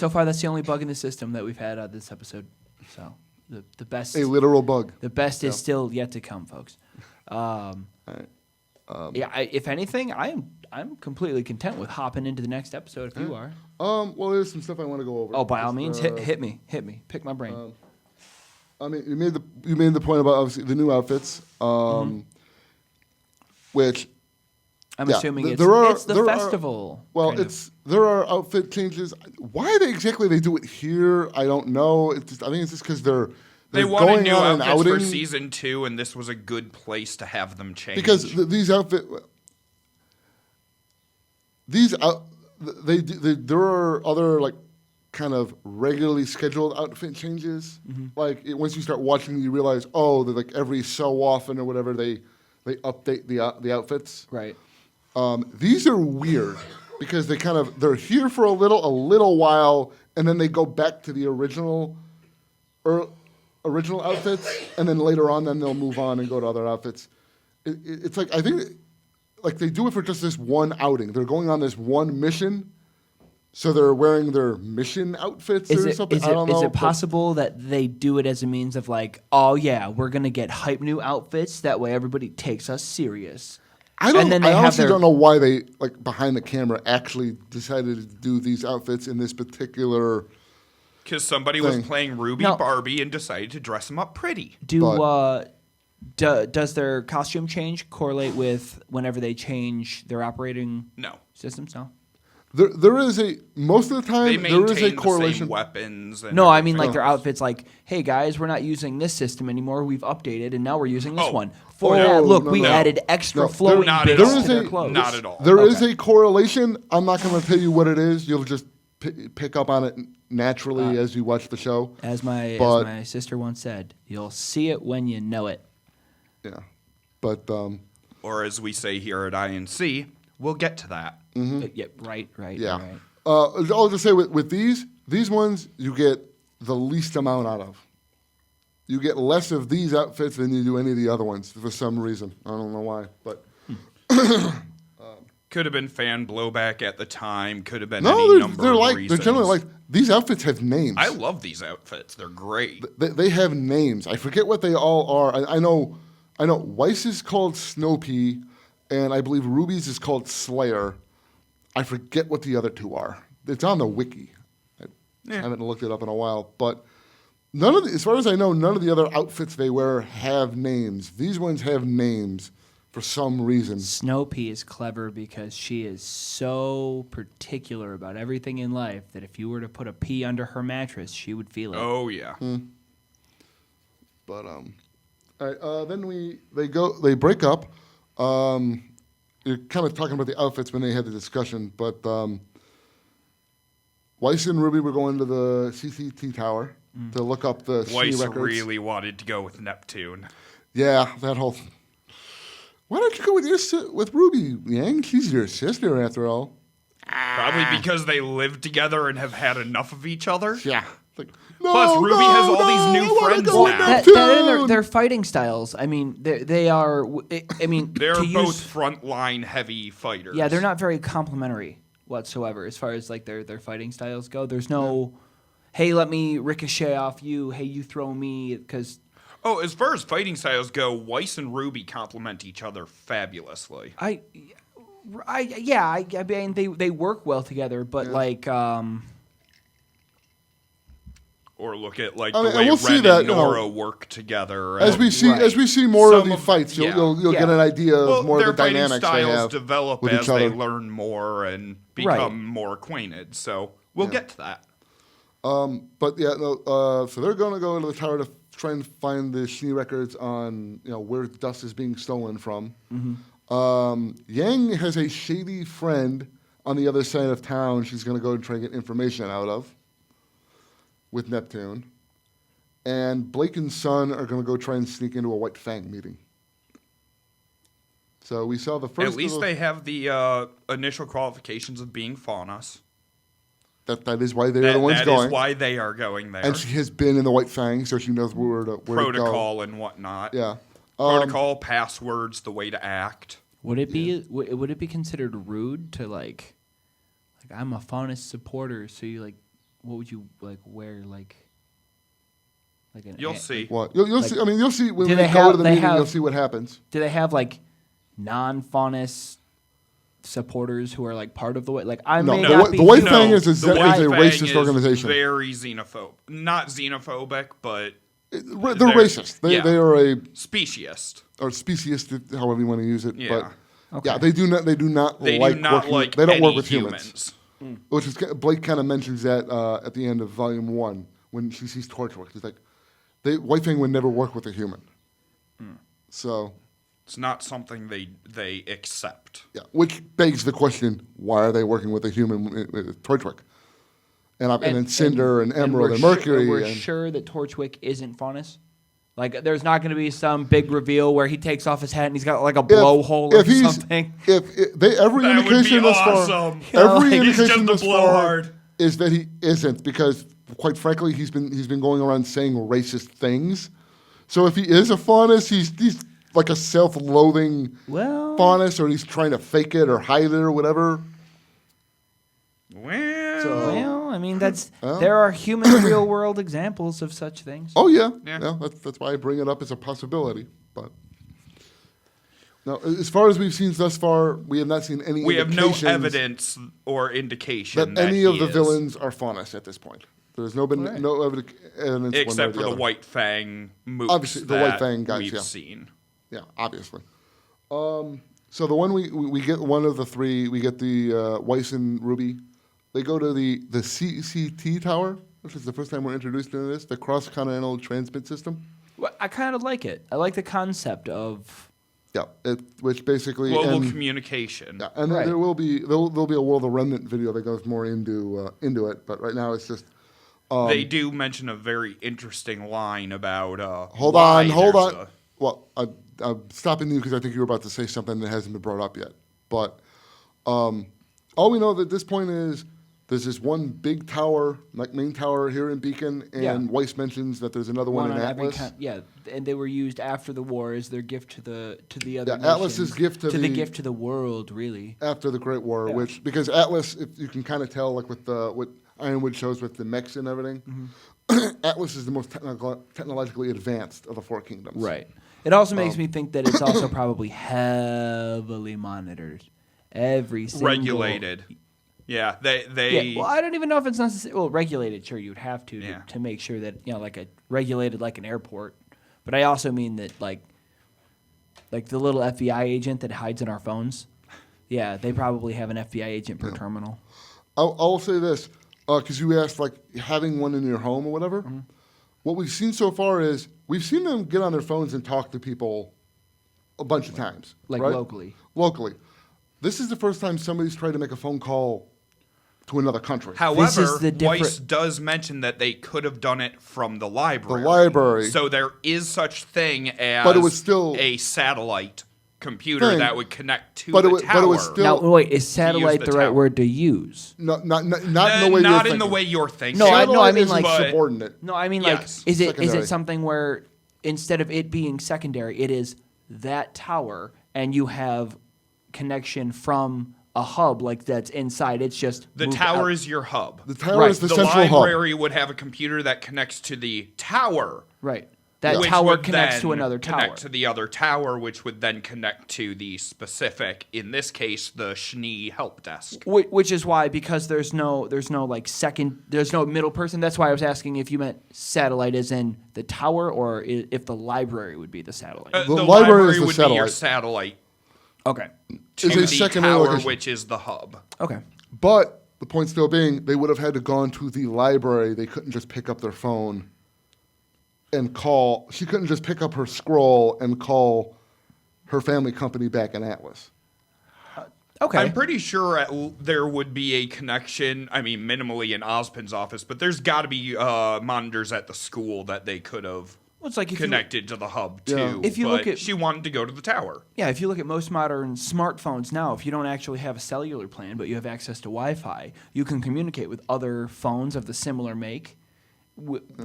Speaker 2: far, that's the only bug in the system that we've had on this episode. So the best.
Speaker 1: A literal bug.
Speaker 2: The best is still yet to come, folks.
Speaker 1: All right.
Speaker 2: If anything, I'm completely content with hopping into the next episode. If you are.
Speaker 1: Well, there's some stuff I want to go over.
Speaker 2: Oh, by all means, hit me. Pick my brain.
Speaker 1: I mean, you made the point about obviously the new outfits, which
Speaker 2: I'm assuming it's the festival.
Speaker 1: There are outfit changes. Why they do it here, I don't know. I think it's just because they're
Speaker 3: They wanted
Speaker 1: going
Speaker 3: new
Speaker 1: on an
Speaker 3: outfits for
Speaker 1: outing.
Speaker 3: season 2, and this was a good place to have them change.
Speaker 1: Because there are other like kind of regularly scheduled outfit changes. Like once you start watching, you realize they're like every so often or whatever they update the outfits.
Speaker 2: Right.
Speaker 1: These are weird because they're here for a little while, and then they go back to the original outfits, and then later on, then they'll move on and go to other outfits. It's like I think like they do it for just this one outing. They're going on this one mission, so they're wearing their mission outfits or something. I don't know.
Speaker 2: Is it possible that they do it as a means of like, oh yeah, we're gonna get hype new outfits. That way, everybody takes us serious.
Speaker 1: I honestly don't know why they like behind the camera actually decided to do these outfits in this particular.
Speaker 3: Because somebody was playing Ruby Barbie and decided to dress them up pretty.
Speaker 2: Does their costume change correlate with whenever they change their operating systems? No.
Speaker 1: There is most of the time there is a
Speaker 3: the
Speaker 1: correlation.
Speaker 3: same weapons. And
Speaker 2: no, I mean like their outfits. Like, hey guys, we're not using this system anymore. We've updated, and now we're using this one. For that, look, we added extra flowing bits to their clothes.
Speaker 3: Not at all.
Speaker 1: There is a correlation. I'm not going to tell you what it is. You'll just pick up on it naturally as you watch the show.
Speaker 2: As my sister once said, you'll see it when you know it.
Speaker 1: Yeah, but
Speaker 3: or as we say here at INC, we'll get to that.
Speaker 2: Yeah, right.
Speaker 1: Yeah.
Speaker 2: Right.
Speaker 1: I'll just say with these ones, you get the least amount out of. You get less of these outfits than you do any of the other ones for some reason. I don't know why, but
Speaker 3: Could have been fan blowback at the time. Could have been
Speaker 1: No,
Speaker 3: any number
Speaker 1: they're
Speaker 3: of
Speaker 1: like
Speaker 3: reasons.
Speaker 1: they're generally like these outfits have names.
Speaker 3: I love these outfits. They're great.
Speaker 1: They have names. I forget what they all are. I know Weiss is called Snowpea, and I believe Ruby's is called Slayer. I forget what the other two are. It's on the wiki. I haven't looked it up in a while, but as far as I know, none of the other outfits they wear have names. These ones have names for some reason.
Speaker 2: Snowpea is clever because she is so particular about everything in life that if you were to put a pea under her mattress, she would feel it.
Speaker 3: Oh yeah.
Speaker 1: But all right. Then they break up. You're kind of talking about the outfits when they had the discussion, but Weiss and Ruby were going to the CCT tower to look up the
Speaker 3: Weiss
Speaker 1: C records.
Speaker 3: really wanted to go with Neptune.
Speaker 1: Yeah, that whole. Why don't you go with Ruby, Yang? She's your sister, after all.
Speaker 3: Probably because they live together and have had enough of each other.
Speaker 1: Yeah. Like,
Speaker 3: Plus, Ruby has all these new friends now.
Speaker 2: That and their fighting styles. I mean, they are. I mean,
Speaker 3: They're
Speaker 2: to
Speaker 3: both
Speaker 2: use,
Speaker 3: frontline heavy fighters.
Speaker 2: Yeah, they're not very complementary whatsoever as far as like their fighting styles go. There's no, hey, let me ricochet off you. Hey, you throw me because.
Speaker 3: Oh, as far as fighting styles go, Weiss and Ruby complement each other fabulously.
Speaker 2: I mean, they work well together, but like.
Speaker 3: Or look at like
Speaker 1: I
Speaker 3: the
Speaker 1: mean,
Speaker 3: way
Speaker 1: we'll
Speaker 3: Ren
Speaker 1: see that,
Speaker 3: and Nora work together.
Speaker 1: As we see more of these fights, you'll get an idea of more of the dynamics they
Speaker 3: styles
Speaker 1: have
Speaker 3: develop
Speaker 1: with
Speaker 3: as
Speaker 1: each other.
Speaker 3: they learn more and become more acquainted. So we'll get to that.
Speaker 1: But yeah, no, so they're going to go to the tower to try and find the Schnee records on where dust is being stolen from. Yang has a shady friend on the other side of town. She's going to go and try and get information out of with Neptune. And Blake and Son are going to go try and sneak into a White Fang meeting. So we saw the first.
Speaker 3: At least they have the initial qualifications of being Faunus.
Speaker 1: That is why they're the ones going.
Speaker 3: That is why they are going there.
Speaker 1: And she has been in the White Fang, so she knows where to go.
Speaker 3: Protocol and whatnot.
Speaker 1: Yeah.
Speaker 3: Protocol, passwords, the way to act.
Speaker 2: Would it be considered rude to like I'm a Faunus supporter, so you like what would you like wear like an
Speaker 3: You'll see.
Speaker 1: What you'll see. I mean, you'll see when
Speaker 2: do
Speaker 1: we
Speaker 2: they
Speaker 1: go
Speaker 2: have-
Speaker 1: to the
Speaker 2: they
Speaker 1: meeting.
Speaker 2: have-
Speaker 1: You'll see what happens.
Speaker 2: Do they have like non-Faunus supporters who are like part of the way? Like I
Speaker 1: No,
Speaker 2: may
Speaker 1: the
Speaker 2: not
Speaker 1: Whi-
Speaker 2: be
Speaker 1: the White
Speaker 2: human.
Speaker 1: Fang is a
Speaker 3: The White Fang
Speaker 1: racist
Speaker 3: is
Speaker 1: organization.
Speaker 3: Very xenophobic. Not xenophobic, but
Speaker 1: They're racist. They are a
Speaker 3: speciesist.
Speaker 1: or speciesist, however you want to use it.
Speaker 3: Yeah.
Speaker 1: But yeah, they do not
Speaker 3: They
Speaker 1: like
Speaker 3: do not
Speaker 1: working.
Speaker 3: like
Speaker 1: They don't work
Speaker 3: any
Speaker 1: with humans. Which is Blake kind of mentions that at the end of Volume 1 when she sees Torchwick. He's like, White Fang would never work with a human. So
Speaker 3: it's not something they accept.
Speaker 1: Yeah, which begs the question: why are they working with a human with Torchwick? And then Cinder and Emerald and Mercury.
Speaker 2: We're sure that Torchwick isn't Faunus. Like, there's not going to be some big reveal where he takes off his hat and he's got like a blowhole or something.
Speaker 1: Every
Speaker 3: That would
Speaker 1: indication
Speaker 3: be
Speaker 1: thus far,
Speaker 3: awesome.
Speaker 1: every
Speaker 3: He's
Speaker 1: indication
Speaker 3: just
Speaker 1: thus
Speaker 3: a
Speaker 1: far
Speaker 3: blowhard.
Speaker 1: is that he isn't, because quite frankly, he's been going around saying racist things. So if he is a Faunus, he's like a self-loathing Faunus, or he's trying to fake it or hide it or whatever.
Speaker 3: Well,
Speaker 2: I mean, there are human real world examples of such things.
Speaker 1: Oh yeah. That's why I bring it up as a possibility. But now, as far as we've seen thus far, we have not seen any.
Speaker 3: We have no
Speaker 1: indications
Speaker 3: evidence or indication
Speaker 1: that any of the
Speaker 3: he is.
Speaker 1: villains are Faunus at this point. There's no evidence. One way
Speaker 3: Except
Speaker 1: or
Speaker 3: for the
Speaker 1: other.
Speaker 3: White Fang moves
Speaker 1: Obviously, the White Fang guys.
Speaker 3: we've
Speaker 1: Yeah.
Speaker 3: seen.
Speaker 1: Yeah, obviously. So the one we get one of the three. We get the Weiss and Ruby. They go to the CCT tower, which is the first time we're introduced to this, the Cross Continental Transmit System.
Speaker 2: Well, I kind of like it. I like the concept of.
Speaker 1: Yeah, which basically
Speaker 3: Global communication.
Speaker 1: Yeah, and there'll be a World of Remnant video that goes more into it, but right now it's just.
Speaker 3: They do mention a very interesting line about.
Speaker 1: Hold
Speaker 3: why
Speaker 1: on.
Speaker 3: there's a-
Speaker 1: Well, I'm stopping you because I think you were about to say something that hasn't been brought up yet. But all we know at this point is there's this one big tower, like main tower here in Beacon, and
Speaker 2: Yeah.
Speaker 1: Weiss mentions that there's another one in
Speaker 2: every
Speaker 1: Atlas.
Speaker 2: and they were used after the war as their gift to the other.
Speaker 1: Yeah, Atlas's
Speaker 2: nations,
Speaker 1: gift to the
Speaker 2: gift to the world, really.
Speaker 1: After the Great War,
Speaker 2: Yeah.
Speaker 1: which because Atlas, if you can kind of tell, like with what Ironwood shows with the mechs and everything, Atlas is the most technologically advanced of the four kingdoms.
Speaker 2: Right. It also makes me think that it's also probably heavily monitored. Every single
Speaker 3: Regulated. Yeah, they.
Speaker 2: Yeah, well, I don't even know if it's necessary. Well, regulated, sure, you would have to make sure that like a regulated like an airport. But I also mean that like the little FBI agent that hides in our phones. Yeah, they probably have an FBI agent per terminal.
Speaker 1: I'll say this because you asked like having one in your home or whatever.
Speaker 2: Mm-hmm.
Speaker 1: What we've seen so far is we've seen them get on their phones and talk to people a bunch of times,
Speaker 2: Like
Speaker 1: right?
Speaker 2: locally.
Speaker 1: Locally. This is the first time somebody's tried to make a phone call to another country.
Speaker 3: However, Weiss does mention that they could have done it from the library.
Speaker 1: The library.
Speaker 3: So there is such thing as
Speaker 1: But it was still
Speaker 3: a satellite computer
Speaker 1: thing.
Speaker 3: that would connect to
Speaker 1: But
Speaker 3: the
Speaker 1: it was-
Speaker 3: tower.
Speaker 1: but it was still-
Speaker 2: Now, wait, is satellite the right
Speaker 3: tower.
Speaker 2: word to use?
Speaker 1: No, not in the way you're
Speaker 3: not
Speaker 1: thinking.
Speaker 3: in the way you're thinking.
Speaker 2: No, I
Speaker 1: Satellite
Speaker 2: mean
Speaker 1: is
Speaker 2: like
Speaker 1: subordinate.
Speaker 2: No, I mean
Speaker 3: Yes.
Speaker 2: like is it
Speaker 1: Secondary.
Speaker 2: something where instead of it being secondary, it is that tower and you have connection from a hub like that's inside. It's just
Speaker 3: The
Speaker 2: moved
Speaker 3: tower
Speaker 2: out.
Speaker 3: is your hub.
Speaker 1: The tower is the central hub.
Speaker 3: library would have a computer that connects to the tower.
Speaker 2: Right. That
Speaker 3: which
Speaker 2: tower
Speaker 3: would
Speaker 2: connects to
Speaker 3: then
Speaker 2: another tower.
Speaker 3: Connect to the other tower, which would then connect to the specific, in this case, the Schnee help desk.
Speaker 2: Which is why, because there's no like there's no middle person. That's why I was asking if you meant satellite as in the tower or if the library would be the satellite.
Speaker 3: The
Speaker 1: library is the
Speaker 3: would be your
Speaker 1: satellite.
Speaker 3: satellite
Speaker 2: Okay.
Speaker 3: to
Speaker 1: Is a
Speaker 3: the
Speaker 1: secondary
Speaker 3: tower,
Speaker 1: location.
Speaker 3: which is the hub.
Speaker 2: Okay.
Speaker 1: But the point still being, they would have had to gone to the library. They couldn't just pick up their phone and call. She couldn't just pick up her scroll and call her family company back in Atlas.
Speaker 2: Okay.
Speaker 3: I'm pretty sure there would be a connection, I mean, minimally in Ozpin's office, but there's got to be monitors at the school that they could have
Speaker 2: Well, it's like if you
Speaker 3: connected to the hub,
Speaker 1: Yeah.
Speaker 3: too.
Speaker 2: If you
Speaker 3: but
Speaker 2: look at-
Speaker 3: she wanted to go to the tower.
Speaker 2: Yeah, if you look at most modern smartphones now, if you don't actually have a cellular plan, but you have access to Wi-Fi, you can communicate with other phones of the similar make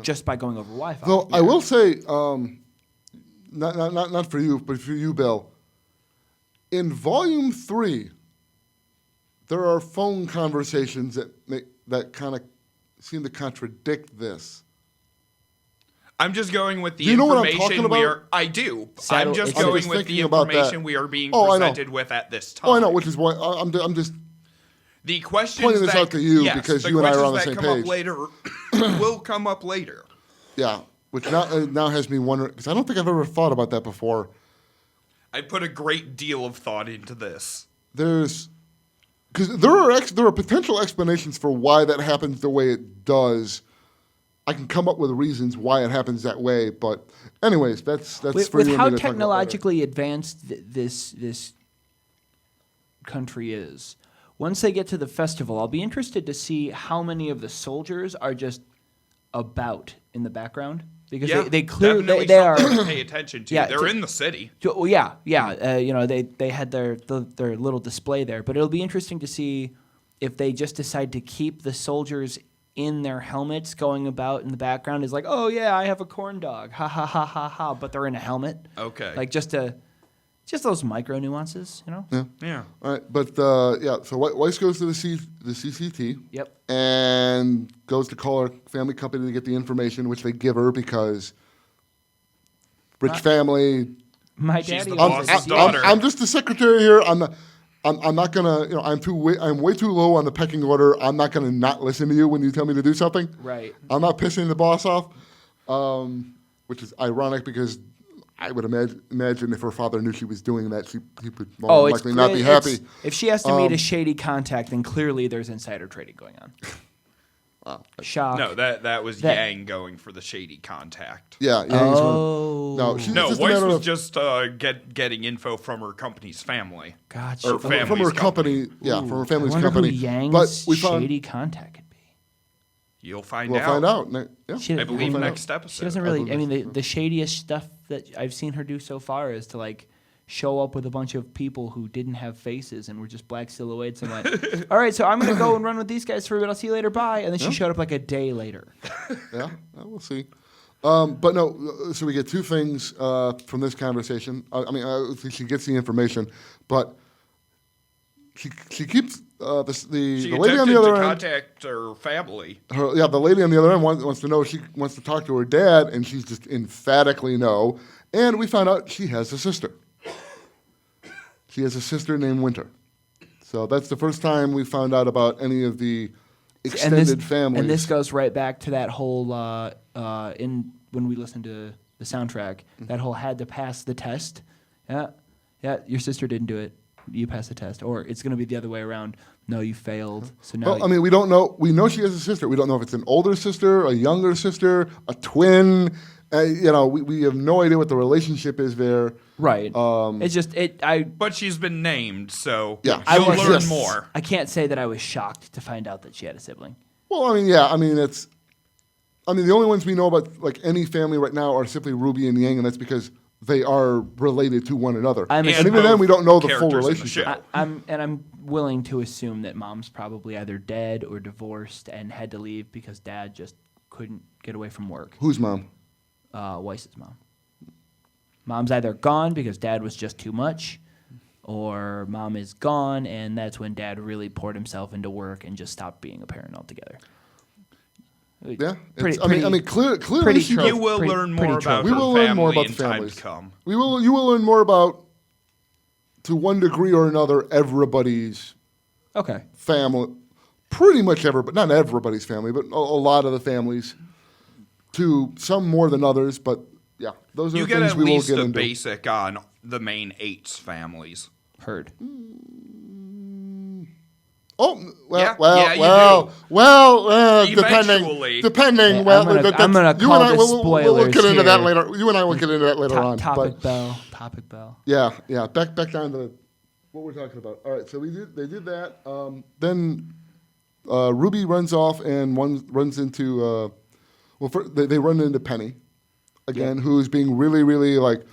Speaker 2: just by going over Wi-Fi.
Speaker 1: Though I will say, not for you, but for you, Bill. In Volume 3, there are phone conversations that kind of seem to contradict this.
Speaker 3: I'm just going with the
Speaker 1: Do you know what I'm
Speaker 3: information
Speaker 1: talking
Speaker 3: we
Speaker 1: about?
Speaker 3: are. I do.
Speaker 2: Saddle-
Speaker 3: I'm just
Speaker 2: it's-
Speaker 3: going
Speaker 1: just
Speaker 3: with the
Speaker 1: thinking about that.
Speaker 3: information we are being
Speaker 1: Oh, I know.
Speaker 3: presented with at this time.
Speaker 1: Oh, I know, which is why I'm just
Speaker 3: The questions
Speaker 1: pointing this
Speaker 3: that,
Speaker 1: out to you
Speaker 3: yes,
Speaker 1: because
Speaker 3: the
Speaker 1: you and I are on the
Speaker 3: questions
Speaker 1: same
Speaker 3: that come
Speaker 1: page.
Speaker 3: up later will come up later.
Speaker 1: yeah. Which now has me wondering because I don't think I've ever thought about that before.
Speaker 3: I put a great deal of thought into this.
Speaker 1: Because there are potential explanations for why that happens the way it does. I can come up with reasons why it happens that way, but anyways, that's
Speaker 2: with,
Speaker 1: for
Speaker 2: with
Speaker 1: you and
Speaker 2: how
Speaker 1: me to talk about later.
Speaker 2: technologically advanced this country is. Once they get to the festival, I'll be interested to see how many of the soldiers are just about in the background because
Speaker 3: Yeah,
Speaker 2: they clearly
Speaker 3: definitely
Speaker 2: they are
Speaker 3: something to pay attention to.
Speaker 2: Yeah,
Speaker 3: They're in the city.
Speaker 2: Well, yeah. You know, they had their little display there, but it'll be interesting to see if they just decide to keep the soldiers in their helmets going about in the background. Is like, oh yeah, I have a corn dog, ha ha ha ha ha, but they're in a helmet.
Speaker 3: Okay.
Speaker 2: Like just those micro nuances, you know.
Speaker 3: Yeah.
Speaker 1: All right, but so Weiss goes to the CCT.
Speaker 2: Yep.
Speaker 1: And goes to call her family company to get the information, which they give her because rich family.
Speaker 2: My
Speaker 3: She's
Speaker 2: daddy.
Speaker 3: the
Speaker 2: owns
Speaker 3: boss's
Speaker 2: a-
Speaker 3: daughter.
Speaker 1: I'm just the secretary here. I'm not gonna. I'm way too low on the pecking order. I'm not gonna not listen to you when you tell me to do something.
Speaker 2: Right.
Speaker 1: I'm not pissing the boss off, which is ironic because I would imagine if her father knew she was doing that, he would more likely not be happy.
Speaker 2: If she has to meet a shady contact, then clearly there's insider trading going on.
Speaker 1: Wow.
Speaker 2: Shock.
Speaker 3: No, that was Yang going for the shady contact.
Speaker 1: Yeah.
Speaker 2: Oh.
Speaker 3: No,
Speaker 1: Weiss
Speaker 3: Weiss was just getting info from her company's family.
Speaker 2: Gotcha.
Speaker 1: from her company. Yeah, from her family's
Speaker 2: I wonder
Speaker 1: company.
Speaker 2: who Yang's
Speaker 1: But we found
Speaker 2: shady contact could be.
Speaker 3: You'll find
Speaker 1: we'll
Speaker 3: out.
Speaker 1: find out. Yeah.
Speaker 2: She-
Speaker 3: I believe
Speaker 1: We'll find
Speaker 3: next
Speaker 1: out.
Speaker 3: episode.
Speaker 2: She doesn't really. I mean, the shadiest stuff that I've seen her do so far is to like show up with a bunch of people who didn't have faces and were just black silhouettes and went, all right, so I'm going to go and run with these guys for a bit. I'll see you later. Bye. And then she showed up like a day later.
Speaker 1: Yeah, we'll see. But no, so we get two things from this conversation. I mean, she gets the information, but she keeps the lady on the other end.
Speaker 3: Contact her family.
Speaker 1: The lady on the other end wants to know. She wants to talk to her dad, and she's just emphatically no. And we found out she has a sister. She has a sister named Winter. So that's the first time we found out about any of the extended families.
Speaker 2: And this goes right back to that whole when we listened to the soundtrack, that whole had to pass the test. Yeah, your sister didn't do it. You passed the test. Or it's going to be the other way around. No, you failed. So now.
Speaker 1: Well, I mean, we don't know. We know she has a sister. We don't know if it's an older sister, a younger sister, a twin. We have no idea what the relationship is there.
Speaker 2: Right. It's just
Speaker 3: But she's been named, so
Speaker 1: yeah,
Speaker 3: you'll learn more.
Speaker 2: I can't say that I was shocked to find out that she had a sibling.
Speaker 1: Well, I mean, yeah. I mean, the only ones we know about like any family right now are simply Ruby and Yang, and that's because they are related to one another. And even then, we don't know the full relationship.
Speaker 2: I'm willing to assume that mom's probably either dead or divorced and had to leave because dad just couldn't get away from work.
Speaker 1: Whose mom?
Speaker 2: Weiss's mom. Mom's either gone because dad was just too much, or mom is gone, and that's when dad really poured himself into work and just stopped being a parent altogether.
Speaker 1: Yeah,
Speaker 2: clearly,
Speaker 3: you will learn more about.
Speaker 1: We will learn more about the families. You will learn more about, to one degree or another, everybody's family. Pretty much not everybody's family, but a lot of the families. To some more than others, but yeah, those are the things we will get into. You get at least the basic
Speaker 3: on the main 8's families.
Speaker 2: Heard.
Speaker 1: Oh, depending.
Speaker 2: I'm gonna call this spoilers.
Speaker 1: We'll get into that later. You and I will get into that later on.
Speaker 2: Topic bell.
Speaker 1: Yeah. Back down to what we're talking about. All right, so they did that. Then Ruby runs off and runs into. They run into Penny again, who's being really, really like,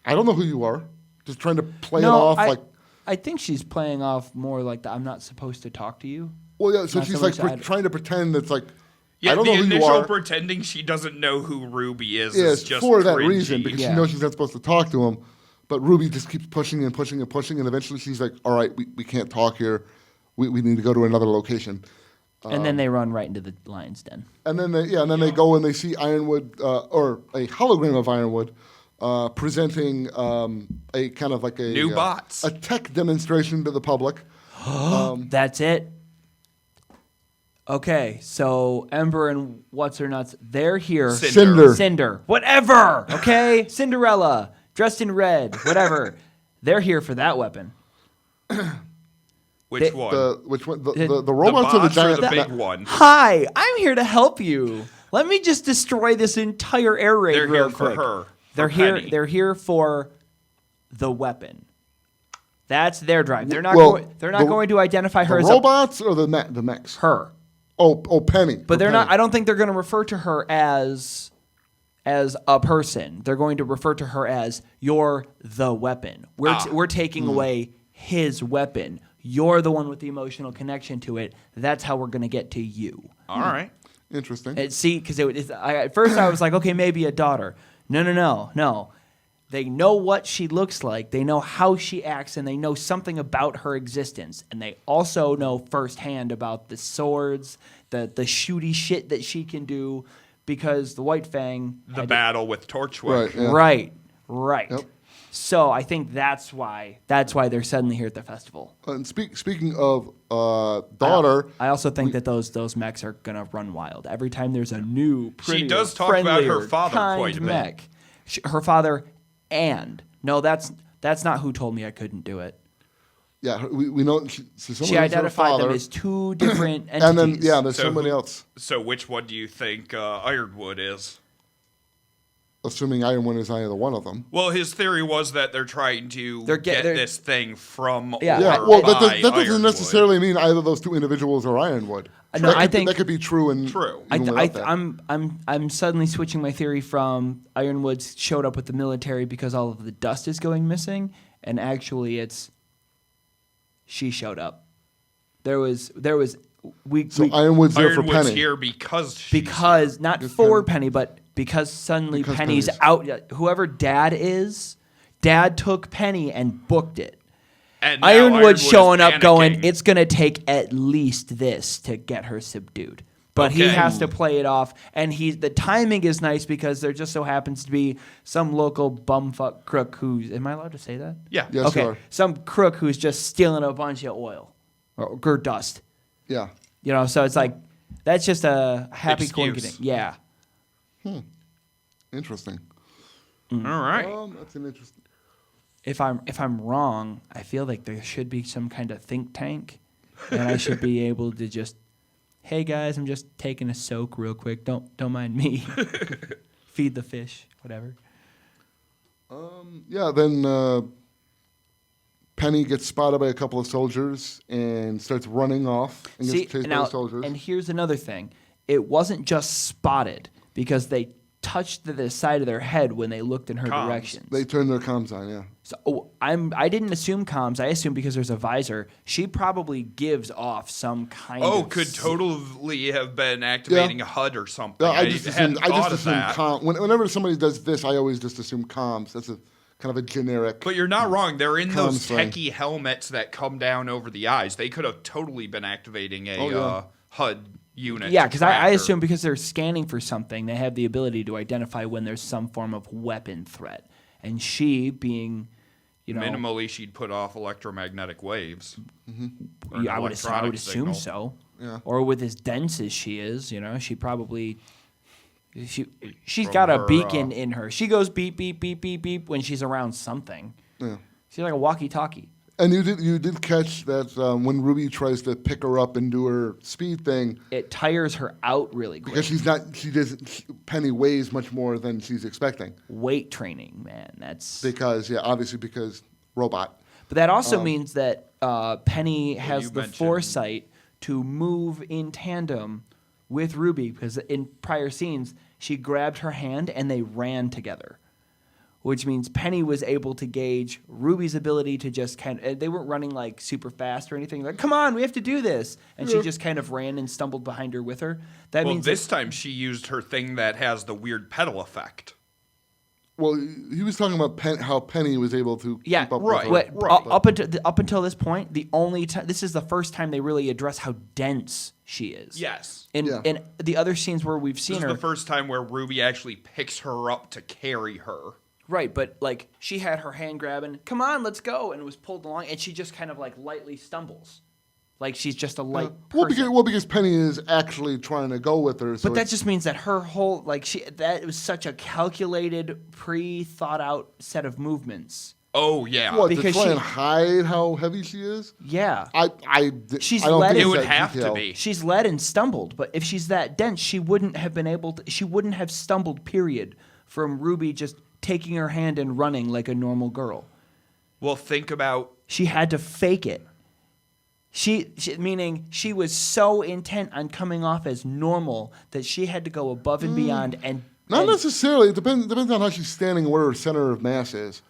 Speaker 1: I don't know who you are. Just trying to play it off like.
Speaker 2: I think she's playing off more like I'm not supposed to talk to you.
Speaker 1: Well, yeah, so she's like trying to pretend that's like,
Speaker 3: yeah,
Speaker 1: I don't know who you are.
Speaker 3: The initial pretending she doesn't know who Ruby is just
Speaker 1: for that
Speaker 3: cringy.
Speaker 1: reason, because she knows she's not supposed to talk to him. But Ruby just keeps pushing and pushing and pushing, and eventually she's like, all right, we can't talk here. We need to go to another location.
Speaker 2: And then they run right into the lion's den.
Speaker 1: And then they go and they see Ironwood, or a hologram of Ironwood, presenting a kind of like
Speaker 3: new bots,
Speaker 1: a tech demonstration to the public.
Speaker 2: That's it. Okay, so Ember and what's her nuts? They're here.
Speaker 1: Cinder.
Speaker 2: Whatever. Okay, Cinderella, dressed in red. Whatever. They're here for that weapon.
Speaker 3: Which one?
Speaker 1: The robots or the giant?
Speaker 3: The big one.
Speaker 2: Hi, I'm here to help you. Let me just destroy this entire air raid real quick.
Speaker 3: They're here for her.
Speaker 2: They're here for the weapon. That's their drive. They're not going to identify her as
Speaker 1: robots or the mechs.
Speaker 2: Her.
Speaker 1: Oh, Penny.
Speaker 2: But they're not. I don't think they're going to refer to her as a person. They're going to refer to her as you're the weapon. We're taking away his weapon. You're the one with the emotional connection to it. That's how we're going to get to you.
Speaker 3: All right.
Speaker 1: Interesting.
Speaker 2: See, because at first I was like, okay, maybe a daughter. No. They know what she looks like. They know how she acts, and they know something about her existence. And they also know firsthand about the swords, the shooty shit that she can do, because the White Fang...
Speaker 3: The battle with Torchwick.
Speaker 2: Right. Yep. So I think that's why they're suddenly here at the festival.
Speaker 1: And speaking of daughter,
Speaker 2: I also think that those mechs are gonna run wild every time there's a new, prettier,
Speaker 3: she does talk about her father quite a bit.
Speaker 2: Mech. Her father, and no, that's not who told me I couldn't do it.
Speaker 1: Yeah, we know
Speaker 2: she identified them as two different entities.
Speaker 1: And then there's somebody else.
Speaker 3: So which one do you think Ironwood is?
Speaker 1: assuming Ironwood is either one of them.
Speaker 3: Well, his theory was that they're trying to
Speaker 2: They're
Speaker 3: get
Speaker 2: they're-
Speaker 3: this thing from
Speaker 2: Yeah.
Speaker 1: Yeah,
Speaker 3: or
Speaker 1: well,
Speaker 3: by
Speaker 1: that doesn't
Speaker 3: Ironwood.
Speaker 1: necessarily mean either those two individuals are Ironwood.
Speaker 2: No, I think
Speaker 1: that could be true and
Speaker 3: True.
Speaker 1: even without that.
Speaker 2: I'm suddenly switching my theory from Ironwoods showed up with the military because all of the dust is going missing, and actually it's she showed up. There was
Speaker 1: So Ironwood's there for
Speaker 3: Ironwood's
Speaker 1: Penny.
Speaker 3: here because
Speaker 2: not
Speaker 1: Just
Speaker 2: for
Speaker 1: Penny.
Speaker 2: Penny, but because suddenly
Speaker 1: Because
Speaker 2: Penny's
Speaker 1: Penny's-
Speaker 2: out. Whoever Dad is, Dad took Penny and booked it.
Speaker 3: and now
Speaker 2: Ironwood's
Speaker 3: is
Speaker 2: showing up going,
Speaker 3: panicking.
Speaker 2: it's going to take at least this to get her subdued. But he
Speaker 3: Okay.
Speaker 2: has to play it off, and the timing is nice because there just so happens to be some local bumfuck crook who's, am I allowed to say that?
Speaker 3: Yeah.
Speaker 1: Yes,
Speaker 2: Okay,
Speaker 1: you are.
Speaker 2: some crook who's just stealing a bunch of oil or dust.
Speaker 1: Yeah.
Speaker 2: You know, so it's like, that's just a happy
Speaker 3: Excuse.
Speaker 2: coincidence. Yeah.
Speaker 1: Interesting.
Speaker 3: All right.
Speaker 1: That's an interesting.
Speaker 2: If I'm wrong, I feel like there should be some kind of think tank, and I should be able to just, hey guys, I'm just taking a soak real quick. Don't mind me. Feed the fish, whatever.
Speaker 1: Yeah, then Penny gets spotted by a couple of soldiers and starts running off and gets chased by the soldiers.
Speaker 2: and here's another thing: it wasn't just spotted because they touched the side of their head when they looked in her
Speaker 3: Comms.
Speaker 2: direction.
Speaker 1: They turn their comms on, yeah.
Speaker 2: So I didn't assume comms. I assumed because there's a visor, she probably gives off some kind of.
Speaker 3: Oh, could totally have been activating a HUD or something.
Speaker 1: Yeah, I just assume
Speaker 3: hadn't thought of that.
Speaker 1: whenever somebody does this, I always just assume comms. That's a kind of a generic.
Speaker 3: But you're not wrong. They're in those
Speaker 1: comms thing.
Speaker 3: techie helmets that come down over the eyes. They could have totally been activating a
Speaker 1: Oh, yeah.
Speaker 3: HUD unit.
Speaker 2: Yeah,
Speaker 3: to
Speaker 2: because
Speaker 3: track
Speaker 2: I
Speaker 3: her.
Speaker 2: assume because they're scanning for something, they have the ability to identify when there's some form of weapon threat. And she, being, you know,
Speaker 3: minimally she'd put off electromagnetic waves. Or an
Speaker 2: yeah, I would
Speaker 3: electronic
Speaker 2: assume
Speaker 3: signal.
Speaker 2: so.
Speaker 1: Yeah.
Speaker 2: Or with as dense as she is, you know, she's
Speaker 3: From
Speaker 2: got a
Speaker 3: her,
Speaker 2: beacon in her. She goes beep beep beep beep beep when she's around something.
Speaker 1: Yeah.
Speaker 2: She's like a walkie-talkie.
Speaker 1: And you did catch that when Ruby tries to pick her up and do her speed thing,
Speaker 2: It tires her out really quick.
Speaker 1: because Penny weighs much more than she's expecting.
Speaker 2: Weight training, man. That's
Speaker 1: Obviously because robot.
Speaker 2: But that also means that Penny has
Speaker 3: you
Speaker 2: the
Speaker 3: mentioned-
Speaker 2: foresight to move in tandem with Ruby, because in prior scenes, she grabbed her hand and they ran together, which means Penny was able to gauge Ruby's ability to just they weren't running like super fast or anything. Like, come on, we have to do this. And she just kind of ran and stumbled behind her with her. That
Speaker 3: Well,
Speaker 2: means
Speaker 3: this time she used her thing that has the weird pedal effect.
Speaker 1: Well, he was talking about how Penny was able to keep up
Speaker 3: right.
Speaker 1: with her.
Speaker 2: But up until this point, the only time this is the first time they really address how dense she is.
Speaker 3: Yes.
Speaker 2: In the other scenes where we've seen
Speaker 3: This
Speaker 2: her,
Speaker 3: is the first time where Ruby actually picks her up to carry her.
Speaker 2: right? But like she had her hand grabbing, come on, let's go, and was pulled along, and she just kind of like lightly stumbles, like she's just a light.
Speaker 1: Because Penny is actually trying to go with her. So
Speaker 2: But that just means that her whole that was such a calculated, pre-thought out set of movements.
Speaker 3: Oh yeah.
Speaker 1: What,
Speaker 2: because
Speaker 1: to try
Speaker 2: she-
Speaker 1: and hide how heavy she is?
Speaker 2: Yeah.
Speaker 1: She's
Speaker 2: She's led.
Speaker 3: It would have to be.
Speaker 2: She's led and stumbled, but if she's that dense, she wouldn't have been able to. She wouldn't have stumbled. Period. From Ruby just taking her hand and running like a normal girl.
Speaker 3: Well, think about.
Speaker 2: She had to fake it. Meaning she was so intent on coming off as normal that she had to go above and beyond and.
Speaker 1: Not necessarily. It depends on how she's standing and where her center of mass is.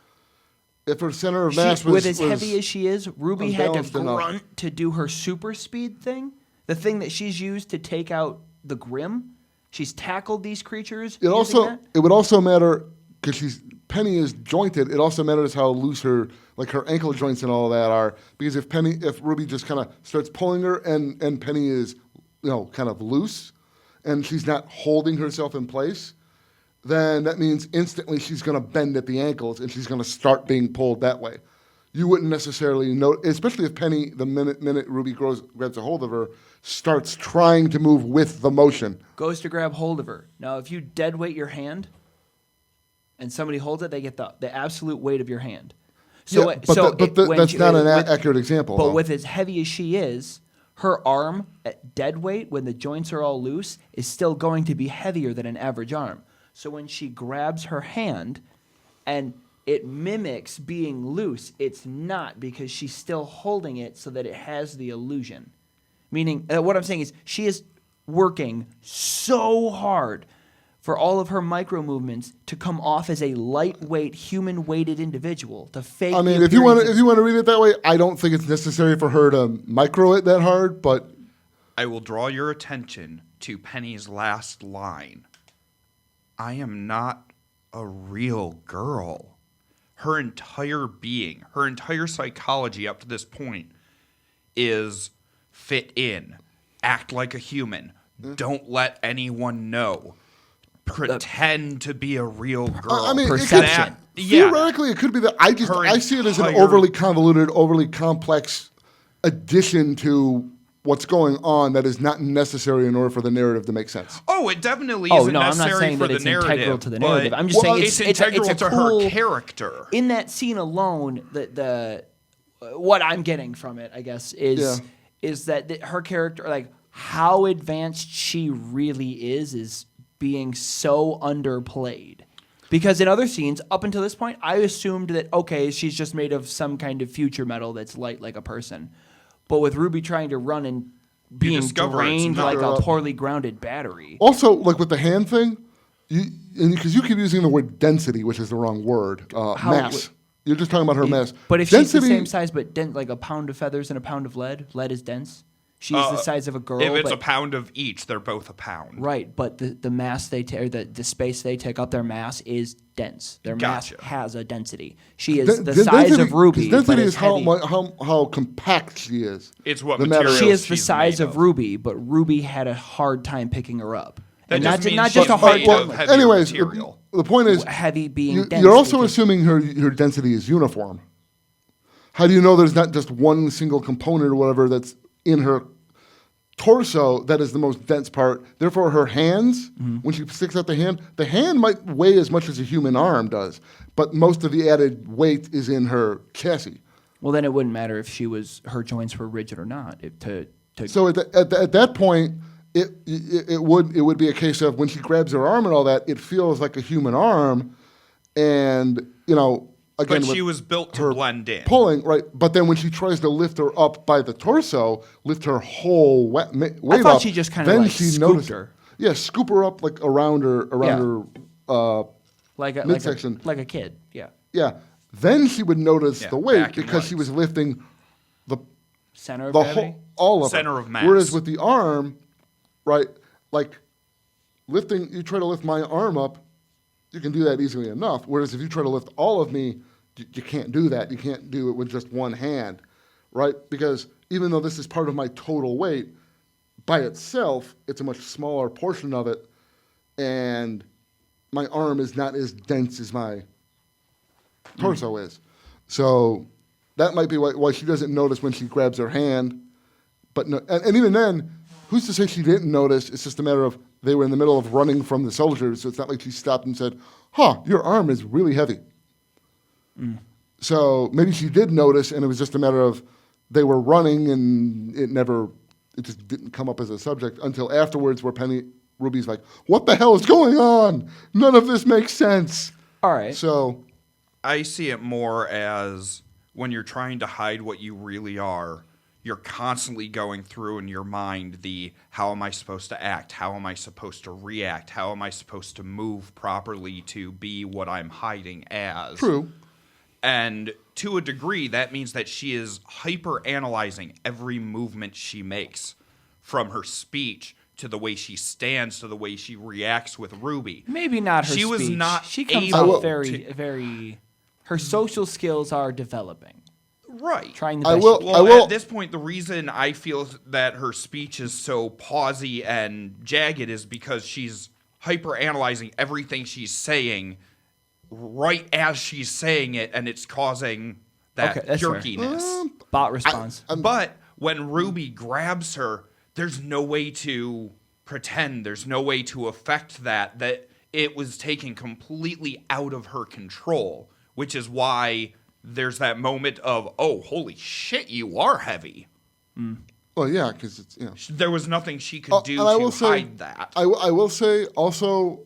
Speaker 1: If her center of mass was
Speaker 2: with as heavy as she is, Ruby had to
Speaker 1: unbalanced enough.
Speaker 2: grunt to do her super speed thing, the thing that she's used to take out the Grim. She's tackled these creatures.
Speaker 1: It
Speaker 2: using that.
Speaker 1: would also matter because Penny is jointed. It also matters how loose her ankle joints and all that are. Because if Ruby just kind of starts pulling her and Penny is kind of loose, and she's not holding herself in place, then that means instantly she's going to bend at the ankles and she's going to start being pulled that way. You wouldn't necessarily know, especially if Penny, the minute Ruby grabs a hold of her, starts trying to move with the motion.
Speaker 2: Goes to grab hold of her. Now, if you dead weight your hand and somebody holds it, they get the absolute weight of your hand. So,
Speaker 1: Yeah, that's not an accurate example.
Speaker 2: But
Speaker 1: though.
Speaker 2: with as heavy as she is, her arm at dead weight, when the joints are all loose, is still going to be heavier than an average arm. So when she grabs her hand and it mimics being loose, it's not, because she's still holding it so that it has the illusion. Meaning, what I'm saying is she is working so hard for all of her micro movements to come off as a lightweight, human-weighted individual to fake.
Speaker 1: I mean, if you want to read it that way, I don't think it's necessary for her to micro it that hard. But
Speaker 3: I will draw your attention to Penny's last line. I am not a real girl. Her entire being, her entire psychology up to this point is fit in, act like a human, don't let anyone know, pretend to be a real girl.
Speaker 1: I mean,
Speaker 2: perception.
Speaker 1: Theoretically, it could be that. I see it as an overly convoluted, overly complex addition to what's going on that is not necessary in order for the narrative to make sense.
Speaker 3: Oh, it definitely
Speaker 2: Oh,
Speaker 3: isn't
Speaker 2: no, I'm not
Speaker 3: necessary
Speaker 2: saying
Speaker 3: for
Speaker 2: that
Speaker 3: the
Speaker 2: it's
Speaker 3: narrative.
Speaker 2: integral to the narrative. I'm just saying it's
Speaker 3: integral
Speaker 2: a
Speaker 3: to
Speaker 2: cool,
Speaker 3: her character.
Speaker 2: In that scene alone, the what I'm getting from it, I guess, is that her character, like how advanced she really is being so underplayed. Because in other scenes, up until this point, I assumed that, okay, she's just made of some kind of future metal that's light like a person. But with RWBY trying to run and being drained like a poorly grounded battery.
Speaker 1: Also, like with the hand thing, because you keep using the word density, which is the wrong word, mass. You're just talking about her mass.
Speaker 2: But if she's the same size, but like a pound of feathers and a pound of lead is dense. She's the size of a girl.
Speaker 3: If it's a pound of each, they're both a pound.
Speaker 2: Right, but the mass they take, the space they take up, their mass is dense. Their mass has a density. She is the size of RWBY.
Speaker 1: Density
Speaker 2: but
Speaker 1: is how compact she is.
Speaker 3: It's what
Speaker 1: the
Speaker 3: material
Speaker 2: she is the
Speaker 3: she's
Speaker 2: size
Speaker 3: made
Speaker 2: of RWBY, but RWBY had a hard time picking her up.
Speaker 3: That
Speaker 2: And
Speaker 3: just
Speaker 2: not
Speaker 3: means
Speaker 2: just a
Speaker 3: she's
Speaker 2: hard
Speaker 3: made
Speaker 2: time.
Speaker 3: of heavier
Speaker 1: Anyways,
Speaker 3: material.
Speaker 1: the point is,
Speaker 2: heavy being dense.
Speaker 1: You're also assuming her density is uniform. How do you know there's not just one single component or whatever that's in her torso that is the most dense part? Therefore, her hands, when she sticks out the hand might weigh as much as a human arm does, but most of the added weight is in her chassis.
Speaker 2: Well, then it wouldn't matter if her joints were rigid or not.
Speaker 1: So at that point, it would be a case of when she grabs her arm and all that, it feels like a human arm, and again,
Speaker 3: but she was built to blend in.
Speaker 1: Pulling, right, but then when she tries to lift her up by the torso, lift her whole weight
Speaker 2: I thought
Speaker 1: up,
Speaker 2: she just kind of
Speaker 1: then
Speaker 2: like
Speaker 1: she
Speaker 2: scooped her.
Speaker 1: Yeah, scoop her up like around her midsection.
Speaker 2: Like a kid, yeah.
Speaker 1: Yeah, then she would notice the weight
Speaker 3: back and
Speaker 1: because she was lifting the
Speaker 2: center of
Speaker 1: the
Speaker 2: gravity?
Speaker 1: whole, all of
Speaker 3: Center
Speaker 1: it.
Speaker 3: of mass.
Speaker 1: Whereas with the arm, right, like lifting, you try to lift my arm up, you can do that easily enough. Whereas if you try to lift all of me, you can't do that. You can't do it with just one hand, right? Because even though this is part of my total weight, by itself, it's a much smaller portion of it, and my arm is not as dense as my torso is. So that might be why she doesn't notice when she grabs her hand. But no, and even then, who's to say she didn't notice? It's just a matter of they were in the middle of running from the soldiers, so it's not like she stopped and said, your arm is really heavy. So maybe she did notice, and it was just a matter of they were running, and it just didn't come up as a subject until afterwards, where RWBY's like, what the hell is going on? None of this makes sense.
Speaker 2: All right.
Speaker 1: So
Speaker 3: I see it more as when you're trying to hide what you really are, you're constantly going through in your mind how am I supposed to act? How am I supposed to react? How am I supposed to move properly to be what I'm hiding as?
Speaker 1: True.
Speaker 3: And to a degree, that means that she is hyper-analyzing every movement she makes, from her speech to the way she stands to the way she reacts with RWBY.
Speaker 2: Maybe not her speech.
Speaker 3: Was not
Speaker 2: she comes
Speaker 3: able
Speaker 2: off very. Her social skills are developing.
Speaker 3: Right.
Speaker 2: Trying the best.
Speaker 3: At this point, the reason I feel that her speech is so pausy and jagged is because she's hyper-analyzing everything she's saying right as she's saying it, and it's causing that jerkiness.
Speaker 2: Bot response.
Speaker 3: But when RWBY grabs her, there's no way to pretend. There's no way to affect that it was taken completely out of her control, which is why there's that moment of, oh, holy shit, you are heavy.
Speaker 1: Well, yeah, because it's,
Speaker 3: there was nothing she could do to hide that.
Speaker 1: I will say also,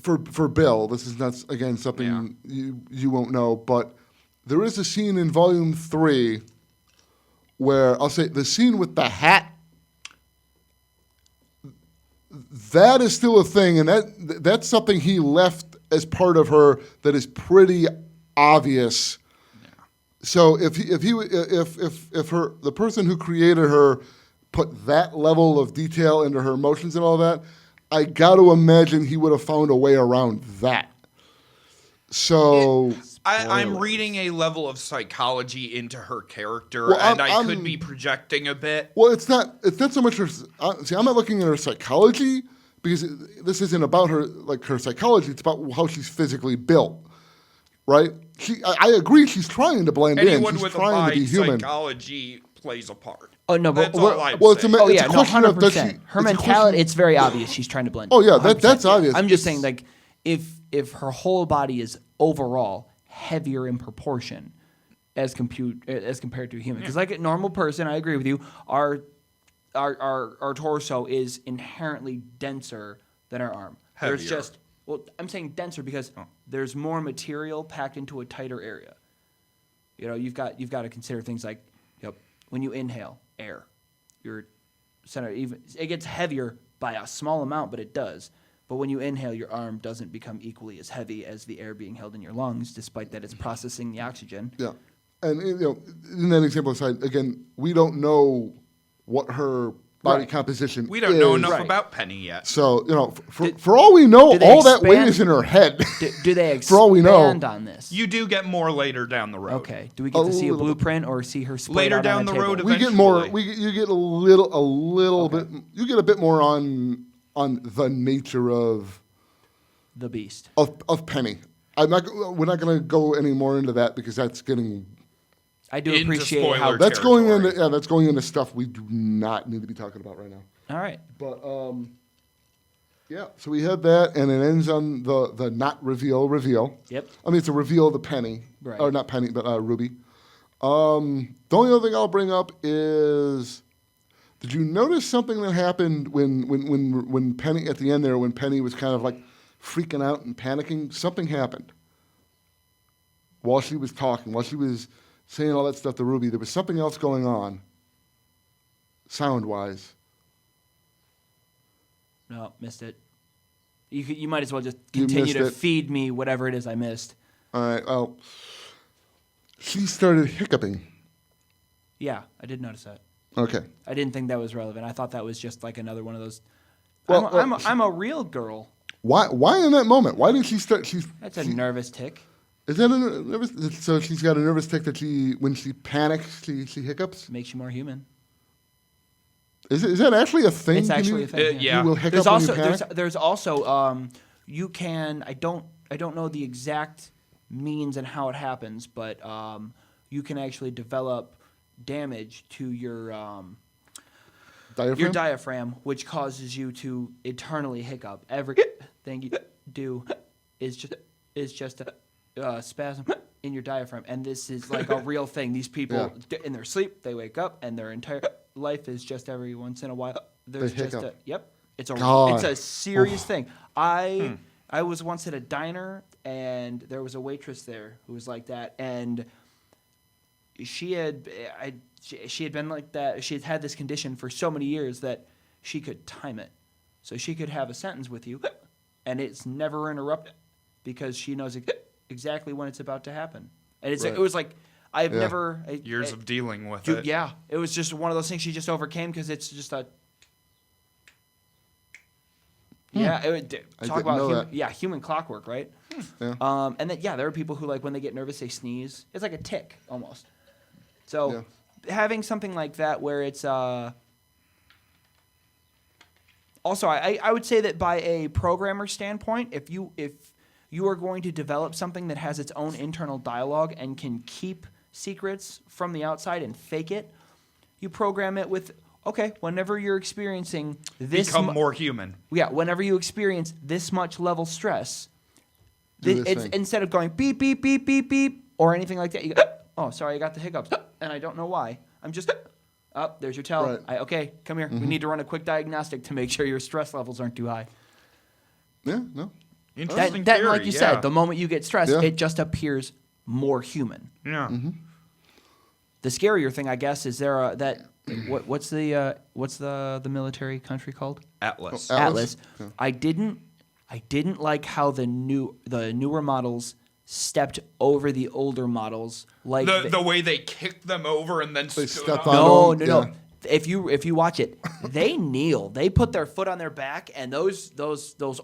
Speaker 1: for Bill, this is not again something you won't know, but there is a scene in Volume 3 where I'll say the scene with the hat. That is still a thing, and that's something he left as part of her that is pretty obvious. Yeah. So if the person who created her put that level of detail into her emotions and all that, I got to imagine he would have found a way around that. So
Speaker 3: I'm reading a level of psychology into her character, and I could be projecting a bit.
Speaker 1: Well, it's not so much her. See, I'm not looking at her psychology because this isn't about her her psychology. It's about how she's physically built, right? I agree. She's trying to blend in. She's
Speaker 3: with
Speaker 1: trying to be human.
Speaker 3: Psychology plays a part.
Speaker 2: Oh no, but
Speaker 3: that's all I'm
Speaker 1: it's
Speaker 3: saying.
Speaker 1: a question of
Speaker 2: 100%. Her mentality. It's very obvious. She's trying to blend.
Speaker 1: Oh yeah, that's obvious.
Speaker 2: I'm just saying, like, if her whole body is overall heavier in proportion as compared to a human, because like a normal person, I agree with you. Our torso is inherently denser than our arm.
Speaker 3: Heavier.
Speaker 2: There's just I'm saying denser because there's more material packed into a tighter area. You know, you've got to consider things like, when you inhale air, your center it gets heavier by a small amount, but it does. But when you inhale, your arm doesn't become equally as heavy as the air being held in your lungs, despite that it's processing the oxygen.
Speaker 1: Yeah, and in that example aside, again, we don't know what her body composition is.
Speaker 3: We don't know enough about Penny yet.
Speaker 1: So, for all we know, all that weight is in her head.
Speaker 2: Do they expand
Speaker 1: for all we know.
Speaker 2: on this?
Speaker 3: You do get more later down the road.
Speaker 2: Okay. Do we get to see a blueprint or see her split
Speaker 3: later
Speaker 2: out
Speaker 3: down
Speaker 2: on
Speaker 3: the
Speaker 2: a table?
Speaker 3: road?
Speaker 1: We get more. You get a little bit. You get a bit more on the nature of
Speaker 2: the beast
Speaker 1: of Penny. We're not going to go any more into that because that's getting.
Speaker 2: I do appreciate how
Speaker 1: that's going into stuff we do not need to be talking about right now.
Speaker 2: All right.
Speaker 1: But so we had that, and it ends on the not reveal.
Speaker 2: Yep.
Speaker 1: I mean, it's a reveal of the Penny,
Speaker 2: right.
Speaker 1: Or not Penny, but Ruby. The only other thing I'll bring up is, did you notice something that happened when Penny at the end there, when Penny was kind of like freaking out and panicking? Something happened while she was talking, while she was saying all that stuff to Ruby. There was something else going on, sound-wise.
Speaker 2: No, missed it. You might as well just continue to feed me whatever it is I missed.
Speaker 1: All right, well, she started hiccuping.
Speaker 2: Yeah, I did notice that.
Speaker 1: Okay.
Speaker 2: I didn't think that was relevant. I thought that was just like another one of those.
Speaker 1: Well,
Speaker 2: I'm a real girl.
Speaker 1: Why in that moment? Why did she start?
Speaker 2: That's a nervous tick.
Speaker 1: Is that a nervous? So she's got a nervous tick that when she panics, she hiccups?
Speaker 2: Makes you more human.
Speaker 1: Is that actually a thing?
Speaker 2: It's actually a thing.
Speaker 1: You will hiccup
Speaker 2: when
Speaker 1: you panic?
Speaker 2: There's also you can. I don't know the exact means and how it happens, but you can actually develop damage to your diaphragm, which causes you to eternally hiccup. Everything you do is just a spasm in your diaphragm, and this is like a real thing. These people in their sleep, they wake up, and their entire life is just every once in a while there's just a it's a serious thing. I was once at a diner, and there was a waitress there who was like that, and she had been like that. She had had this condition for so many years that she could time it, so she could have a sentence with you, and it's never interrupted because she knows exactly when it's about to happen. And it was like I've never
Speaker 3: years of dealing with it.
Speaker 2: Yeah, it was just one of those things she just overcame because it's just a. Yeah, talk about human clockwork, right?
Speaker 1: Yeah.
Speaker 2: And then there are people who like when they get nervous they sneeze. It's like a tick almost. So having something like that where it's also I would say that by a programmer standpoint, if you are going to develop something that has its own internal dialogue and can keep secrets from the outside and fake it, you program it with whenever you're experiencing this
Speaker 3: become more human.
Speaker 2: Yeah, whenever you experience this much level stress, it's instead of going beep beep beep beep beep or anything like that, you go, oh, sorry, I got the hiccups, and I don't know why. I'm just there's your tell.
Speaker 1: Right.
Speaker 2: Come here. Mm-hmm. We need to run a quick diagnostic to make sure your stress levels aren't too high.
Speaker 1: Yeah, no.
Speaker 3: Interesting
Speaker 2: that
Speaker 3: theory,
Speaker 2: like you
Speaker 3: yeah.
Speaker 2: said, the moment you get stressed,
Speaker 1: Yeah.
Speaker 2: it just appears more human.
Speaker 3: Yeah.
Speaker 2: The scarier thing, I guess, is what's the military country called?
Speaker 3: Atlas.
Speaker 2: Atlas.
Speaker 1: Yeah.
Speaker 2: I didn't like how the newer models stepped over the older models, like
Speaker 3: The way they kicked them over and then
Speaker 1: They
Speaker 3: stood
Speaker 1: stepped
Speaker 3: up.
Speaker 1: on
Speaker 2: no.
Speaker 1: them,
Speaker 2: If you watch it, they kneel. They put their foot on their back, and those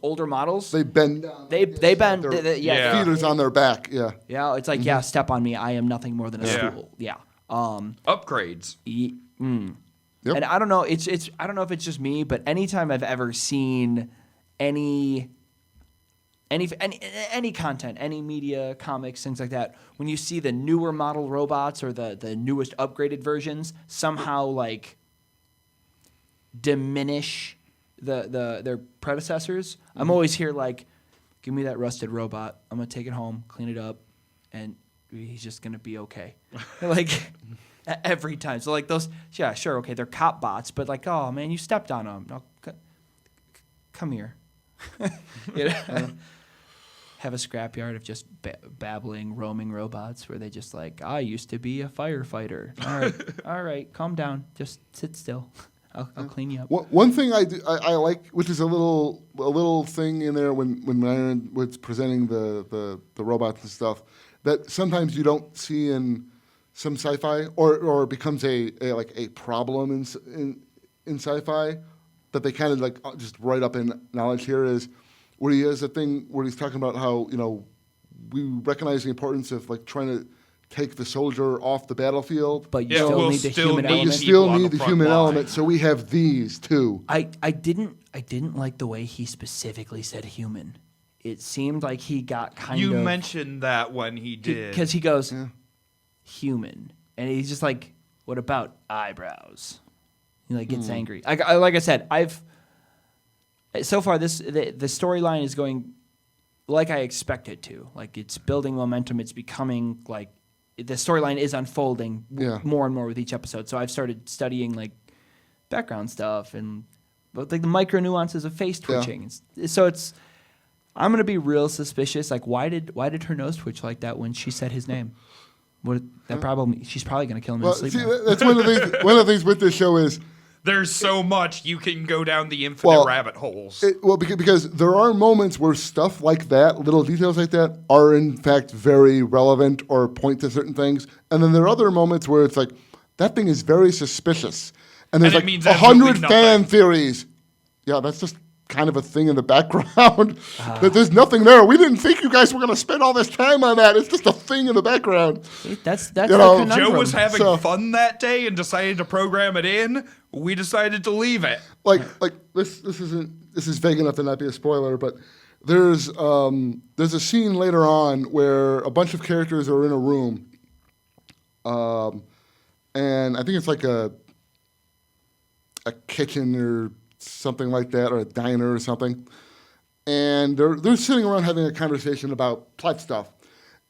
Speaker 2: older models,
Speaker 1: They bend down.
Speaker 2: they bend.
Speaker 1: Their
Speaker 3: Yeah.
Speaker 1: feet on their back. Yeah.
Speaker 2: Yeah, it's like step on me. I am nothing more than a
Speaker 3: Yeah.
Speaker 2: stool. Yeah.
Speaker 3: Upgrades.
Speaker 1: Yep.
Speaker 2: And I don't know. I don't know if it's just me, but anytime I've ever seen any content, any media, comics, things like that, when you see the newer model robots or the newest upgraded versions somehow like diminish their predecessors, I'm always here like, give me that rusted robot. I'm gonna take it home, clean it up, and he's just gonna be okay. Like every time. So like those, yeah, sure, okay, they're cop bots, but like, oh man, you stepped on them. No, come here. You know? Have a scrapyard of just babbling, roaming robots where they just like, I used to be a firefighter. All right, calm down. Just sit still. I'll clean you up.
Speaker 1: One thing I like, which is a little thing in there when Myron was presenting the robots and stuff, that sometimes you don't see in some sci-fi, or becomes a problem in sci-fi, that they kind of like just write up in knowledge here, is where he has a thing where he's talking about how, we recognize the importance of like trying to take the soldier off the battlefield,
Speaker 2: But you still need the human
Speaker 1: but you
Speaker 2: element.
Speaker 1: still
Speaker 3: on
Speaker 1: need
Speaker 3: the
Speaker 1: the
Speaker 3: front
Speaker 1: human
Speaker 3: line.
Speaker 1: element. So we have these too.
Speaker 2: I didn't like the way he specifically said human. It seemed like he got kind
Speaker 3: You
Speaker 2: of
Speaker 3: mentioned that when he did.
Speaker 2: because he goes human, and he's just like, what about eyebrows? He like gets angry. Like I said, so far the storyline is going like I expect it to. Like it's building momentum. It's becoming like the storyline is unfolding more and more with each episode. So I've started studying like background stuff and like the micro nuances of face twitching. So I'm gonna be real suspicious. Like why did her nose twitch like that when she said his name? She's probably gonna kill him in
Speaker 1: Well,
Speaker 2: his sleep.
Speaker 1: see,
Speaker 2: now.
Speaker 1: that's one of the things with this show is.
Speaker 3: There's so much you can go down the infinite rabbit holes.
Speaker 1: Because there are moments where stuff like that, little details like that, are in fact very relevant or point to certain things. And then there are other moments where it's like, that thing is very suspicious. And there's
Speaker 3: And it
Speaker 1: like
Speaker 3: means
Speaker 1: 100
Speaker 3: absolutely
Speaker 1: fan
Speaker 3: nothing.
Speaker 1: theories. Yeah, that's just kind of a thing in the background. That there's nothing there. We didn't think you guys were going to spend all this time on that. It's just a thing in the background.
Speaker 2: That's
Speaker 1: You know,
Speaker 2: the conundrum.
Speaker 3: Joe was having
Speaker 1: So-
Speaker 3: fun that day and decided to program it in. We decided to leave it.
Speaker 1: Like this is vague enough to not be a spoiler, but there's a scene later on where a bunch of characters are in a room, and I think it's like a kitchen or something like that, or a diner or something, and they're sitting around having a conversation about plot stuff,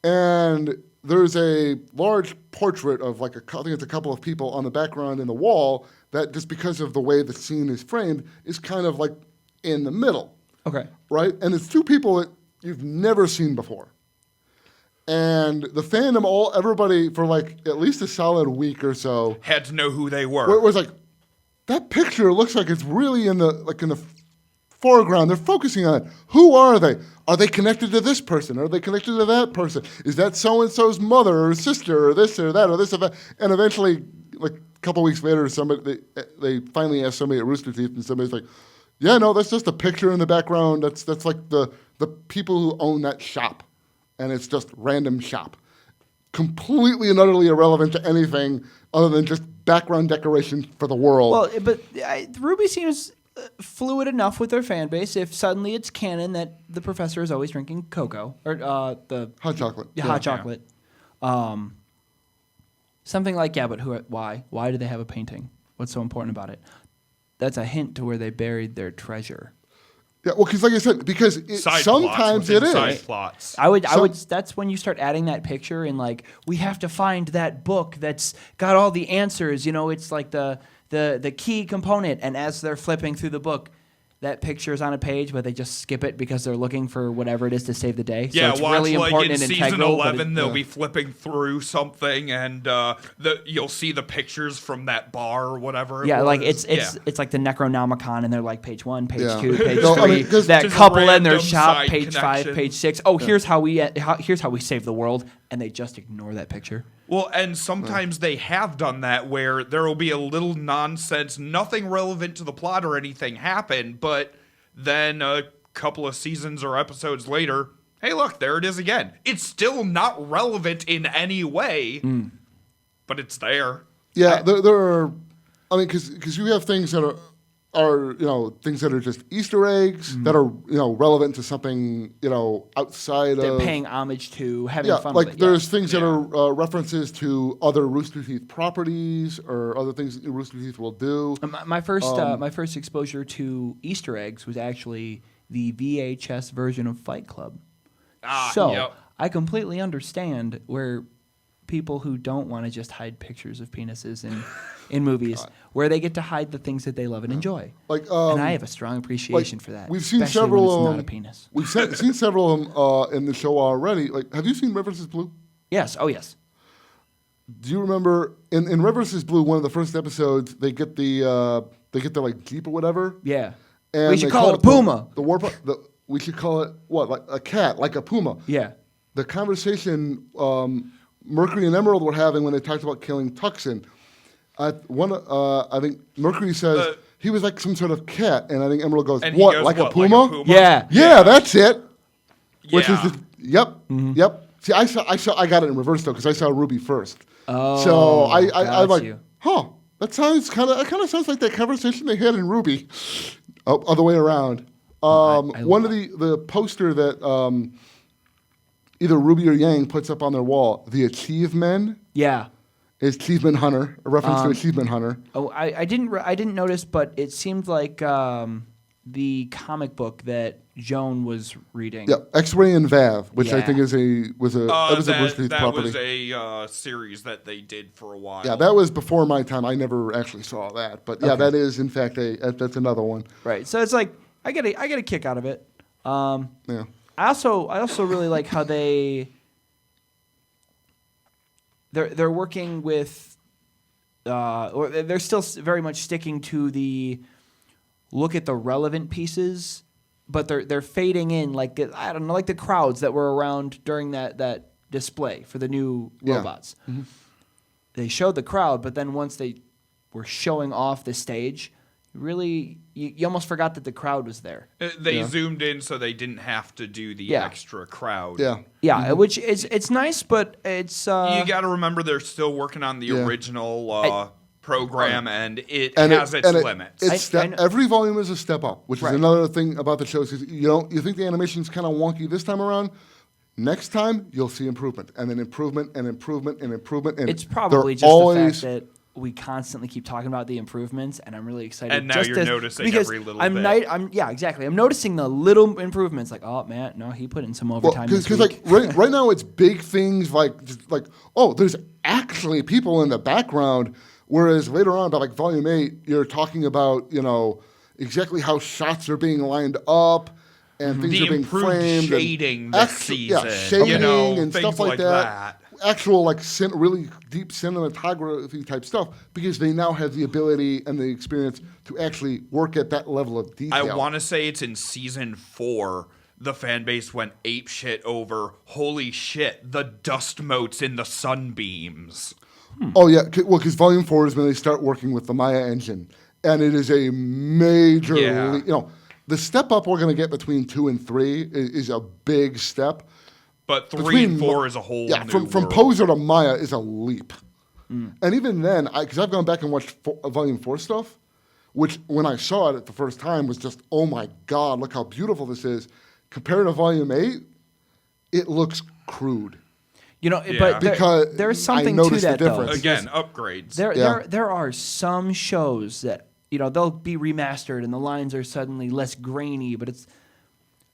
Speaker 1: and there's a large portrait of I think it's a couple of people on the background in the wall that, just because of the way the scene is framed, is kind of like in the middle.
Speaker 2: Okay.
Speaker 1: Right? And it's two people that you've never seen before. And the fandom, everybody for like at least a solid week or so
Speaker 3: Had to know who they were.
Speaker 1: was like, that picture looks like it's really in the foreground. They're focusing on it. Who are they? Are they connected to this person? Are they connected to that person? Is that so-and-so's mother or sister or this or that or this or that? And eventually, like a couple weeks later, they finally asked somebody at Rooster Teeth, and somebody's like, yeah, no, that's just a picture in the background. That's like the people who own that shop. And it's just random shop. Completely and utterly irrelevant to anything other than just background decoration for the world.
Speaker 2: Well, but RWBY seems fluid enough with their fan base. If suddenly it's canon that the professor is always drinking cocoa or the
Speaker 1: hot chocolate,
Speaker 2: hot chocolate, something like but why? Why do they have a painting? What's so important about it? That's a hint to where they buried their treasure.
Speaker 1: Yeah, well, because like I said, because sometimes it is.
Speaker 3: Plots.
Speaker 2: I would. That's when you start adding that picture and like we have to find that book that's got all the answers. It's like the key component. And as they're flipping through the book, that picture is on a page, but they just skip it because they're looking for whatever it is to save the day.
Speaker 3: Yeah,
Speaker 2: so it's
Speaker 3: watch
Speaker 2: really
Speaker 3: like
Speaker 2: important
Speaker 3: in
Speaker 2: and
Speaker 3: season
Speaker 2: integral, but
Speaker 3: 11, they'll be flipping through something, and you'll see the pictures from that bar or whatever.
Speaker 2: Yeah, like
Speaker 3: was.
Speaker 2: it's like the Necronomicon, and they're like page 1, page
Speaker 1: Yeah.
Speaker 2: 2, page
Speaker 1: No,
Speaker 2: 3.
Speaker 1: I mean, 'cause-
Speaker 2: that
Speaker 3: Just
Speaker 2: couple in their
Speaker 3: random
Speaker 2: shop,
Speaker 3: side
Speaker 2: page 5,
Speaker 3: connection.
Speaker 2: page 6. Oh, here's how we save the world, and they just ignore that picture.
Speaker 3: Well, and sometimes they have done that where there will be a little nonsense, nothing relevant to the plot or anything happen, but then a couple of seasons or episodes later, hey, look, there it is again. It's still not relevant in any way, but it's there.
Speaker 1: Yeah, there are. I mean, because you have things that are things that are just Easter eggs that are relevant to something outside
Speaker 2: They're
Speaker 1: of
Speaker 2: paying homage to, having
Speaker 1: yeah,
Speaker 2: fun
Speaker 1: like
Speaker 2: with it.
Speaker 1: there's things that are references to other Rooster Teeth properties or other things that Rooster Teeth will do.
Speaker 2: My first exposure to Easter eggs was actually the VHS version of Fight Club. So
Speaker 3: yep.
Speaker 2: I completely understand where people who don't want to just hide pictures of penises in movies, where they get to hide the things that they love and enjoy.
Speaker 1: Like,
Speaker 2: and I have a strong appreciation for that.
Speaker 1: We've seen
Speaker 2: especially
Speaker 1: several
Speaker 2: when it's
Speaker 1: of
Speaker 2: not
Speaker 1: them.
Speaker 2: a penis.
Speaker 1: We've seen several of them in the show already. Like, have you seen Red vs. Blue?
Speaker 2: Yes. Oh, yes.
Speaker 1: Do you remember in Red vs. Blue, one of the first episodes, they get the like Jeep or whatever?
Speaker 2: Yeah.
Speaker 1: And
Speaker 2: We should
Speaker 1: they
Speaker 2: call it a puma.
Speaker 1: We should call it what? Like a cat, like a puma.
Speaker 2: Yeah.
Speaker 1: The conversation Mercury and Emerald were having when they talked about killing Tuxin. I think Mercury says he was like some sort of cat, and I think Emerald goes,
Speaker 3: And he
Speaker 1: "What,
Speaker 3: goes,
Speaker 1: like a
Speaker 3: "What,
Speaker 1: puma?"
Speaker 3: like a puma?
Speaker 2: Yeah.
Speaker 1: Yeah, that's it. Which is
Speaker 3: Yeah.
Speaker 1: yep,
Speaker 2: Mm-hmm.
Speaker 1: yep. See, I got it in reverse though because I saw RWBY first.
Speaker 2: Oh,
Speaker 1: so I'm
Speaker 2: got
Speaker 1: like,
Speaker 2: you.
Speaker 1: that sounds kind of sounds like that conversation they had in RWBY. Oh, other way around. One of the poster that either Ruby or Yang puts up on their wall, the Achievement.
Speaker 2: Yeah.
Speaker 1: Is Achievement Hunter, a reference to Achievement Hunter.
Speaker 2: Oh, I didn't notice, but it seemed like the comic book that Joan was reading.
Speaker 1: Yeah, X-Ray and Vav, which I
Speaker 2: Yeah.
Speaker 1: think was a Rooster Teeth
Speaker 3: that
Speaker 1: property.
Speaker 3: was a series that they did for a while.
Speaker 1: Yeah, that was before my time. I never actually saw that, but yeah, that is in fact that's another one.
Speaker 2: Right. So it's like I get a kick out of it.
Speaker 1: Yeah.
Speaker 2: I also really like how they're working with, or they're still very much sticking to the look at the relevant pieces, but they're fading in like I don't know, like the crowds that were around during that display for the new robots.
Speaker 1: Mm-hmm.
Speaker 2: They showed the crowd, but then once they were showing off the stage, really you almost forgot that the crowd was there.
Speaker 3: They zoomed in so they didn't have to do the extra crowd.
Speaker 1: Yeah.
Speaker 2: Yeah, which it's nice, but it's
Speaker 3: You got to remember they're still working on the original program, and it has its limits.
Speaker 1: Every volume is a step up, which
Speaker 2: Right.
Speaker 1: is another thing about the shows. Is you think the animation's kind of wonky this time around. Next time you'll see improvement, and then improvement and improvement and improvement. And
Speaker 2: it's probably
Speaker 1: they're
Speaker 2: just
Speaker 1: always,
Speaker 2: the fact that we constantly keep talking about the improvements, and I'm really excited.
Speaker 3: And now
Speaker 2: just
Speaker 3: you're noticing
Speaker 2: because
Speaker 3: every little
Speaker 2: I'm
Speaker 3: bit.
Speaker 2: yeah, exactly. I'm noticing the little improvements. Like, oh man, no, he put in some overtime this
Speaker 1: because
Speaker 2: week.
Speaker 1: like right now it's big things like just like there's actually people in the background, whereas later on, by like volume 8, you're talking about exactly how shots are being lined up. And things
Speaker 3: The
Speaker 1: are being
Speaker 3: improved
Speaker 1: framed.
Speaker 3: shading this season.
Speaker 1: Yeah, shading and
Speaker 3: things
Speaker 1: stuff like that. Actual like really deep cinematography type stuff, because they now have the ability and the experience to actually work at that level of detail.
Speaker 3: I want to say it's in season 4. The fan base went apeshit over, holy shit, the dust motes in the sunbeams.
Speaker 1: Oh yeah, because volume 4 is when they start working with the Maya engine, and it is a major the step up we're going to get between 2 and 3 is a big step.
Speaker 3: But 3 and 4 is a whole new
Speaker 1: from
Speaker 3: world.
Speaker 1: Poser to Maya is a leap. And even then, because I've gone back and watched Volume 4 stuff, which when I saw it at the first time was just, oh my God, look how beautiful this is. Compared to Volume 8, it looks crude.
Speaker 2: But
Speaker 1: because
Speaker 2: there's something
Speaker 1: I
Speaker 2: to
Speaker 1: noticed
Speaker 2: that
Speaker 1: the
Speaker 2: though.
Speaker 1: difference.
Speaker 3: Again, upgrades.
Speaker 2: There are some shows that they'll be remastered and the lines are suddenly less grainy, but it's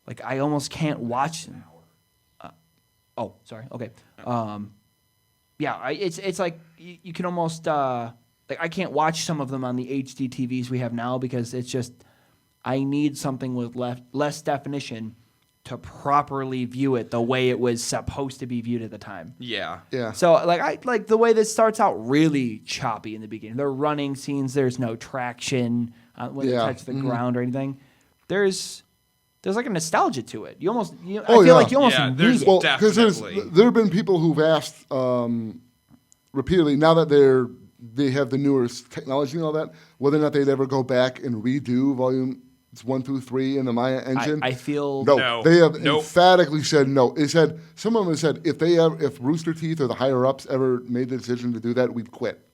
Speaker 2: like I almost can't watch them. Oh, sorry. Okay. It's like you can almost like I can't watch some of them on the HD TVs we have now because it's just I need something with less definition to properly view it the way it was supposed to be viewed at the time.
Speaker 3: Yeah.
Speaker 1: Yeah.
Speaker 2: So I like the way this starts out really choppy in the beginning. They're running scenes. There's no traction when they touch the ground or anything. There's like a nostalgia to it. I feel like you almost need it.
Speaker 1: Well, because there have been people who've asked repeatedly, now that they have the newer technology and all that, whether or not they'd ever go back and redo volume 1 through 3 in the Maya engine.
Speaker 2: I feel
Speaker 1: no. They have emphatically said no. It said some of them have said if Rooster Teeth or the higher ups ever made the decision to do that, we'd quit.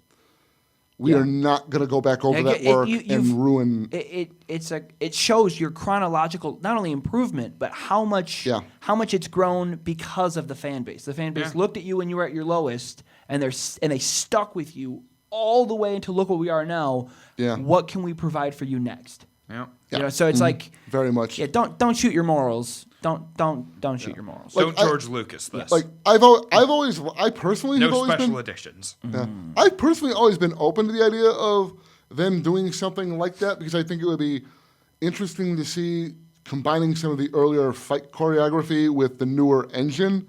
Speaker 1: We are not going to go back over that work and ruin.
Speaker 2: It shows your chronological not only improvement but how much it's grown because of the fan base. The fan base looked at you when you were at your lowest, and they stuck with you all the way until look what we are now.
Speaker 1: Yeah.
Speaker 2: What can we provide for you next?
Speaker 3: Yeah.
Speaker 2: You know, so it's like
Speaker 1: very much.
Speaker 2: Yeah. Don't shoot your morals. Don't shoot your morals.
Speaker 3: Don't George Lucas this.
Speaker 1: Like I personally have always
Speaker 3: special
Speaker 1: been,
Speaker 3: editions.
Speaker 1: I've personally always been open to the idea of them doing something like that because I think it would be interesting to see combining some of the earlier fight choreography with the newer engine.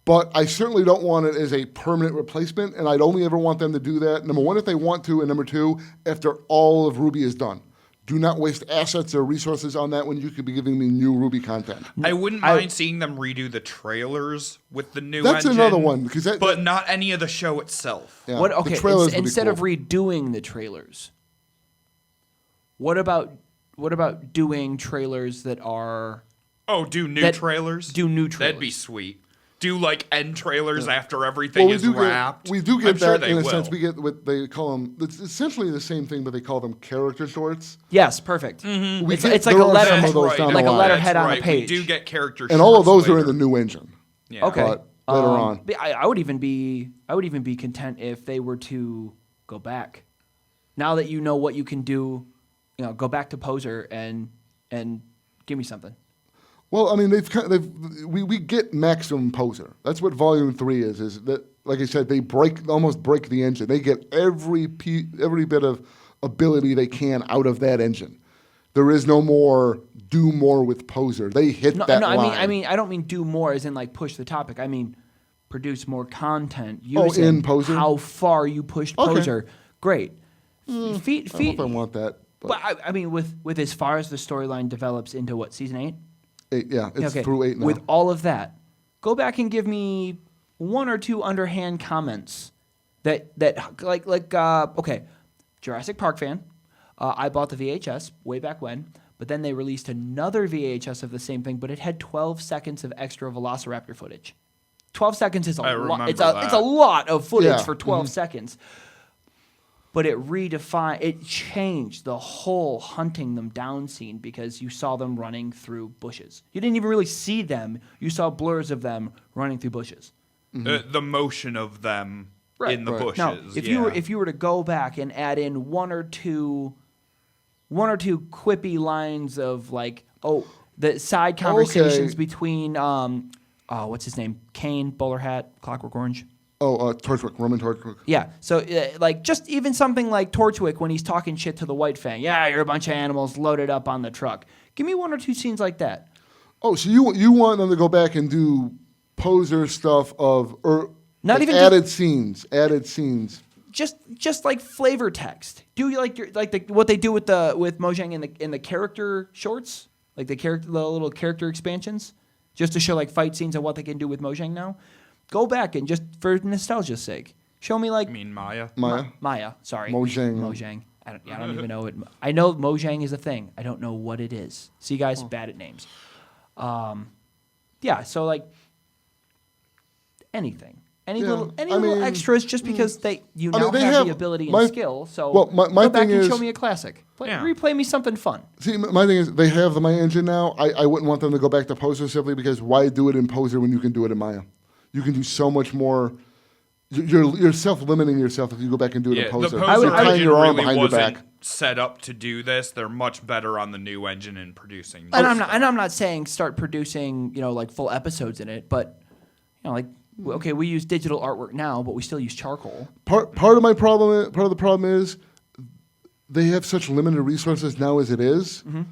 Speaker 1: But I certainly don't want it as a permanent replacement, and I'd only ever want them to do that, number one, if they want to, and number two, after all of RWBY is done. Do not waste assets or resources on that when you could be giving me new RWBY content.
Speaker 3: I wouldn't mind seeing them redo the trailers with the new
Speaker 1: That's
Speaker 3: engine.
Speaker 1: another one,
Speaker 3: but not any of the show itself.
Speaker 1: Yeah,
Speaker 2: Okay,
Speaker 1: the trailers
Speaker 2: instead
Speaker 1: cool.
Speaker 2: of redoing the trailers, what about doing trailers that are
Speaker 3: do new trailers?
Speaker 2: Do new trailers.
Speaker 3: That'd be sweet. Do like end trailers after everything is wrapped.
Speaker 1: We do get
Speaker 3: I'm sure
Speaker 1: that
Speaker 3: they
Speaker 1: in a
Speaker 3: will.
Speaker 1: sense. We get what they call them. It's essentially the same thing, but they call them character shorts.
Speaker 2: Yes, perfect.
Speaker 1: We
Speaker 2: It's,
Speaker 1: get-
Speaker 2: it's like a
Speaker 1: there are
Speaker 2: letterhead,
Speaker 1: some of those down
Speaker 2: like
Speaker 1: the
Speaker 2: a
Speaker 1: line.
Speaker 2: letterhead on a
Speaker 3: Right,
Speaker 2: page.
Speaker 3: We do get character
Speaker 1: And all of those
Speaker 3: shorts
Speaker 1: are in the
Speaker 3: later.
Speaker 1: new engine.
Speaker 3: Yeah.
Speaker 2: Okay.
Speaker 1: But later on.
Speaker 2: But I would even be content if they were to go back. Now that you know what you can do, go back to Poser and give me something.
Speaker 1: Well, I mean, we get maximum Poser. That's what Volume 3 is. Is that, like I said, they almost break the engine. They get every bit of ability they can out of that engine. There is no more do more with Poser. They hit that line.
Speaker 2: I mean, I don't mean do more as in like push the topic. I mean, produce more content.
Speaker 1: In Poser?
Speaker 2: How far you pushed Poser. Great.
Speaker 1: I don't know if I want that.
Speaker 2: But I mean, with as far as the storyline develops into what, season 8?
Speaker 1: 8, yeah, it's through 8 now.
Speaker 2: With all of that, go back and give me one or two underhand comments that okay, Jurassic Park fan. I bought the VHS way back when, but then they released another VHS of the same thing, but it had 12 seconds of extra Velociraptor footage. 12 seconds is a lot. It's a lot of footage for 12 seconds. But it changed the whole hunting them down scene because you saw them running through bushes. You didn't even really see them. You saw blurs of them running through bushes.
Speaker 3: The motion of them in the bushes.
Speaker 2: Now, if you were to go back and add in one or two quippy lines of like, the side conversations between what's his name? Kane, Bowler Hat, Clockwork Orange.
Speaker 1: Torchwick, Roman Torchwick.
Speaker 2: Yeah, so like just even something like Torchwick when he's talking shit to the White Fang. Yeah, you're a bunch of animals loaded up on the truck. Give me one or two scenes like that.
Speaker 1: Oh, so you want them to go back and do Poser stuff
Speaker 2: not even
Speaker 1: added scenes.
Speaker 2: Just like flavor text. Do you what they do with Mojang in the character shorts, like the little character expansions, just to show like fight scenes and what they can do with Mojang now. Go back and just for nostalgia's sake, show me like.
Speaker 3: You mean Maya?
Speaker 2: Maya. Sorry.
Speaker 1: Mojang.
Speaker 2: I don't even know it. I know Mojang is a thing. I don't know what it is. See, guys, bad at names. Yeah. So like anything, any little extras, just because they have the ability and skill. So
Speaker 1: my
Speaker 2: go back
Speaker 1: thing
Speaker 2: and
Speaker 1: is,
Speaker 2: show me a classic. Replay me something fun.
Speaker 1: See, my thing is they have the Maya engine now. I wouldn't want them to go back to Poser simply because why do it in Poser when you can do it in Maya? You can do so much more. You're self-limiting yourself if you go back and do it in Poser.
Speaker 3: The Poser engine
Speaker 1: your arm
Speaker 3: really
Speaker 1: behind your
Speaker 3: wasn't
Speaker 1: back.
Speaker 3: set up to do this. They're much better on the new engine and producing.
Speaker 2: And I'm not saying start producing like full episodes in it, but okay, we use digital artwork now, but we still use charcoal.
Speaker 1: Part of the problem is they have such limited resources now as it is.
Speaker 2: Mm-hmm.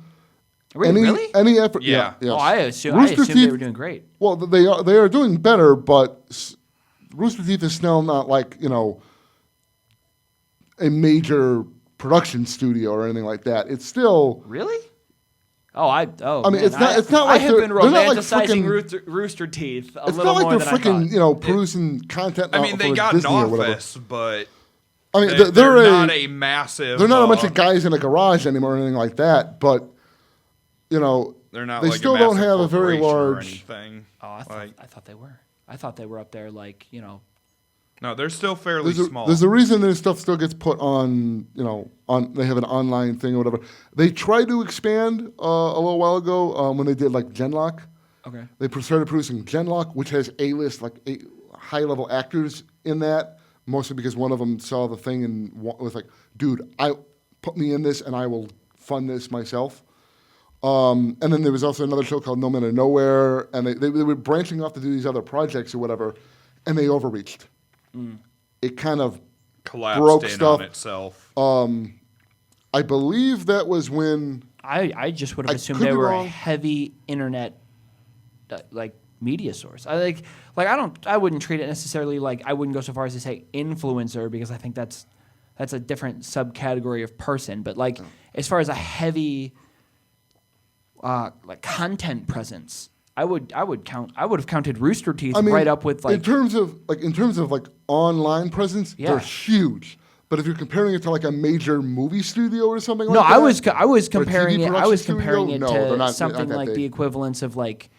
Speaker 2: Really?
Speaker 1: Any effort?
Speaker 3: Yeah.
Speaker 1: Yes.
Speaker 2: Oh, I assume
Speaker 1: Rooster
Speaker 2: they were doing great.
Speaker 1: Well, they are doing better, but Rooster Teeth is still not like a major production studio or anything like that. It's still
Speaker 2: really. I mean,
Speaker 1: man, it's not like
Speaker 2: I have been
Speaker 1: they're not like
Speaker 2: romanticizing
Speaker 1: frickin',
Speaker 2: Rooster Teeth a
Speaker 1: it's
Speaker 2: little
Speaker 1: not like
Speaker 2: more
Speaker 1: they're
Speaker 2: than I thought.
Speaker 1: freaking producing content.
Speaker 3: I mean, they
Speaker 1: for
Speaker 3: got
Speaker 1: Disney
Speaker 3: an
Speaker 1: or whatever.
Speaker 3: office, but
Speaker 1: I mean,
Speaker 3: they're not a massive.
Speaker 1: They're not a bunch of guys in a garage anymore or anything like that. But
Speaker 3: they're not.
Speaker 1: They
Speaker 3: like
Speaker 1: still
Speaker 3: a
Speaker 1: don't
Speaker 3: massive
Speaker 1: have a very
Speaker 3: corporation or
Speaker 1: large.
Speaker 3: anything.
Speaker 2: Oh, I thought they were. I thought they were up there, like
Speaker 3: No, they're still fairly small.
Speaker 1: There's a reason this stuff still gets put on, they have an online thing or whatever. They tried to expand a little while ago when they did like Genlock.
Speaker 2: Okay.
Speaker 1: They started producing Genlock, which has A-list, high-level actors in that, mostly because one of them saw the thing and was like, dude, put me in this and I will fund this myself. And then there was also another show called No Man of Nowhere, and they were branching off to do these other projects or whatever, and they overreached. It kind of
Speaker 3: collapsed
Speaker 1: broke
Speaker 3: in
Speaker 1: stuff
Speaker 3: on itself.
Speaker 1: I believe that was when
Speaker 2: I just would have assumed they were a heavy internet media source. I wouldn't treat it necessarily like I wouldn't go so far as to say influencer because I think that's a different subcategory of person. But as far as a heavy content presence. I would have counted Rooster Teeth right up with
Speaker 1: in terms of online presence,
Speaker 2: Yeah.
Speaker 1: they're huge. But if you're comparing it to like a major movie studio or something
Speaker 2: No,
Speaker 1: like that,
Speaker 2: I was
Speaker 1: or a TV
Speaker 2: comparing it. I was
Speaker 1: production
Speaker 2: comparing
Speaker 1: studio,
Speaker 2: it
Speaker 1: no, they're
Speaker 2: to
Speaker 1: not
Speaker 2: something
Speaker 1: that
Speaker 2: like
Speaker 1: big.
Speaker 2: the equivalence of like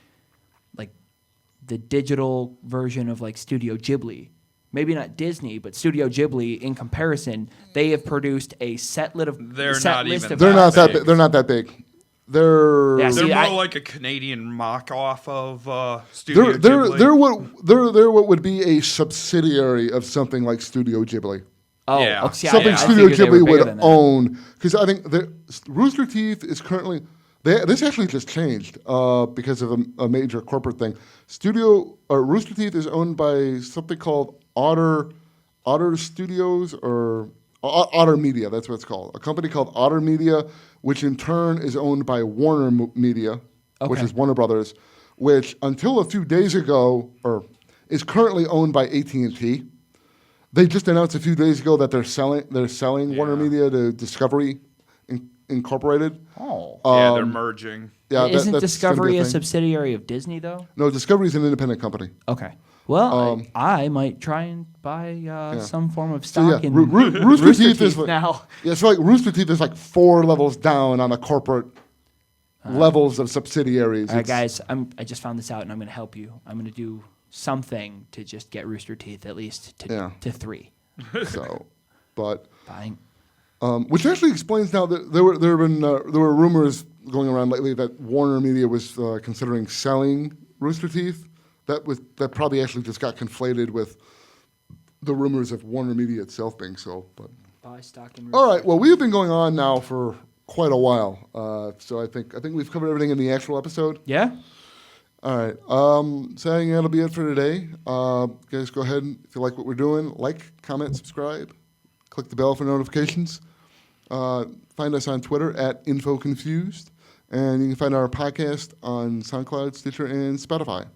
Speaker 2: the digital version of like Studio Ghibli. Maybe not Disney, but Studio Ghibli. In comparison, they have produced a set list of.
Speaker 3: They're
Speaker 2: set
Speaker 3: not
Speaker 2: list
Speaker 3: even
Speaker 2: of
Speaker 1: They're not that
Speaker 3: big.
Speaker 1: big. They're not that big. They're
Speaker 2: Yeah,
Speaker 3: They're
Speaker 2: see,
Speaker 3: more like a Canadian mock-off of Studio Ghibli.
Speaker 1: they're what would be a subsidiary of something like Studio Ghibli.
Speaker 2: Oh,
Speaker 3: Yeah.
Speaker 2: okay,
Speaker 1: Something
Speaker 2: I
Speaker 1: Studio
Speaker 2: figured they were
Speaker 1: Ghibli
Speaker 2: bigger
Speaker 1: would
Speaker 2: than that.
Speaker 1: own, because I think Rooster Teeth is currently. This actually just changed because of a major corporate thing. Rooster Teeth is owned by something called Otter Studios or Otter Media. That's what it's called. A company called Otter Media, which in turn is owned by Warner Media, which
Speaker 2: Okay.
Speaker 1: is Warner Brothers, which until a few days ago, is currently owned by AT&T. They just announced a few days ago that they're selling Warner Media to Discovery Incorporated.
Speaker 2: Oh,
Speaker 3: Yeah, they're merging.
Speaker 1: Yeah,
Speaker 2: Isn't
Speaker 1: that's
Speaker 2: Discovery
Speaker 1: gonna
Speaker 2: a
Speaker 1: be thing.
Speaker 2: subsidiary of Disney though?
Speaker 1: No, Discovery is an independent company.
Speaker 2: Okay. Well, I might try and buy some form of
Speaker 1: So
Speaker 2: stock
Speaker 1: yeah,
Speaker 2: in
Speaker 1: Rooster Teeth is
Speaker 2: now.
Speaker 1: Yeah, so like Rooster Teeth is like 4 levels down on the corporate levels of subsidiaries.
Speaker 2: All right,
Speaker 1: It's-
Speaker 2: guys, I just found this out, and I'm going to help you. I'm going to do something to just get Rooster Teeth at least to 3.
Speaker 1: So, but
Speaker 2: Buying.
Speaker 1: which actually explains now that there were rumors going around lately that Warner Media was considering selling Rooster Teeth. That probably actually just got conflated with the rumors of Warner Media itself being sold. But
Speaker 2: Buy stock in
Speaker 1: all right, well, we've been going on now for quite a while, so I think we've covered everything in the actual episode.
Speaker 2: Yeah.
Speaker 1: All right, so I think that'll be it for today. Guys, go ahead and if you like what we're doing, comment, subscribe, click the bell for notifications. Find us on Twitter at InfoConfused, and you can find our podcast on SoundCloud, Stitcher, and Spotify.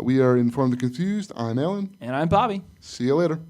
Speaker 1: We are Informed and Confused. I'm Alan.
Speaker 2: And I'm Bobby.
Speaker 1: See you later.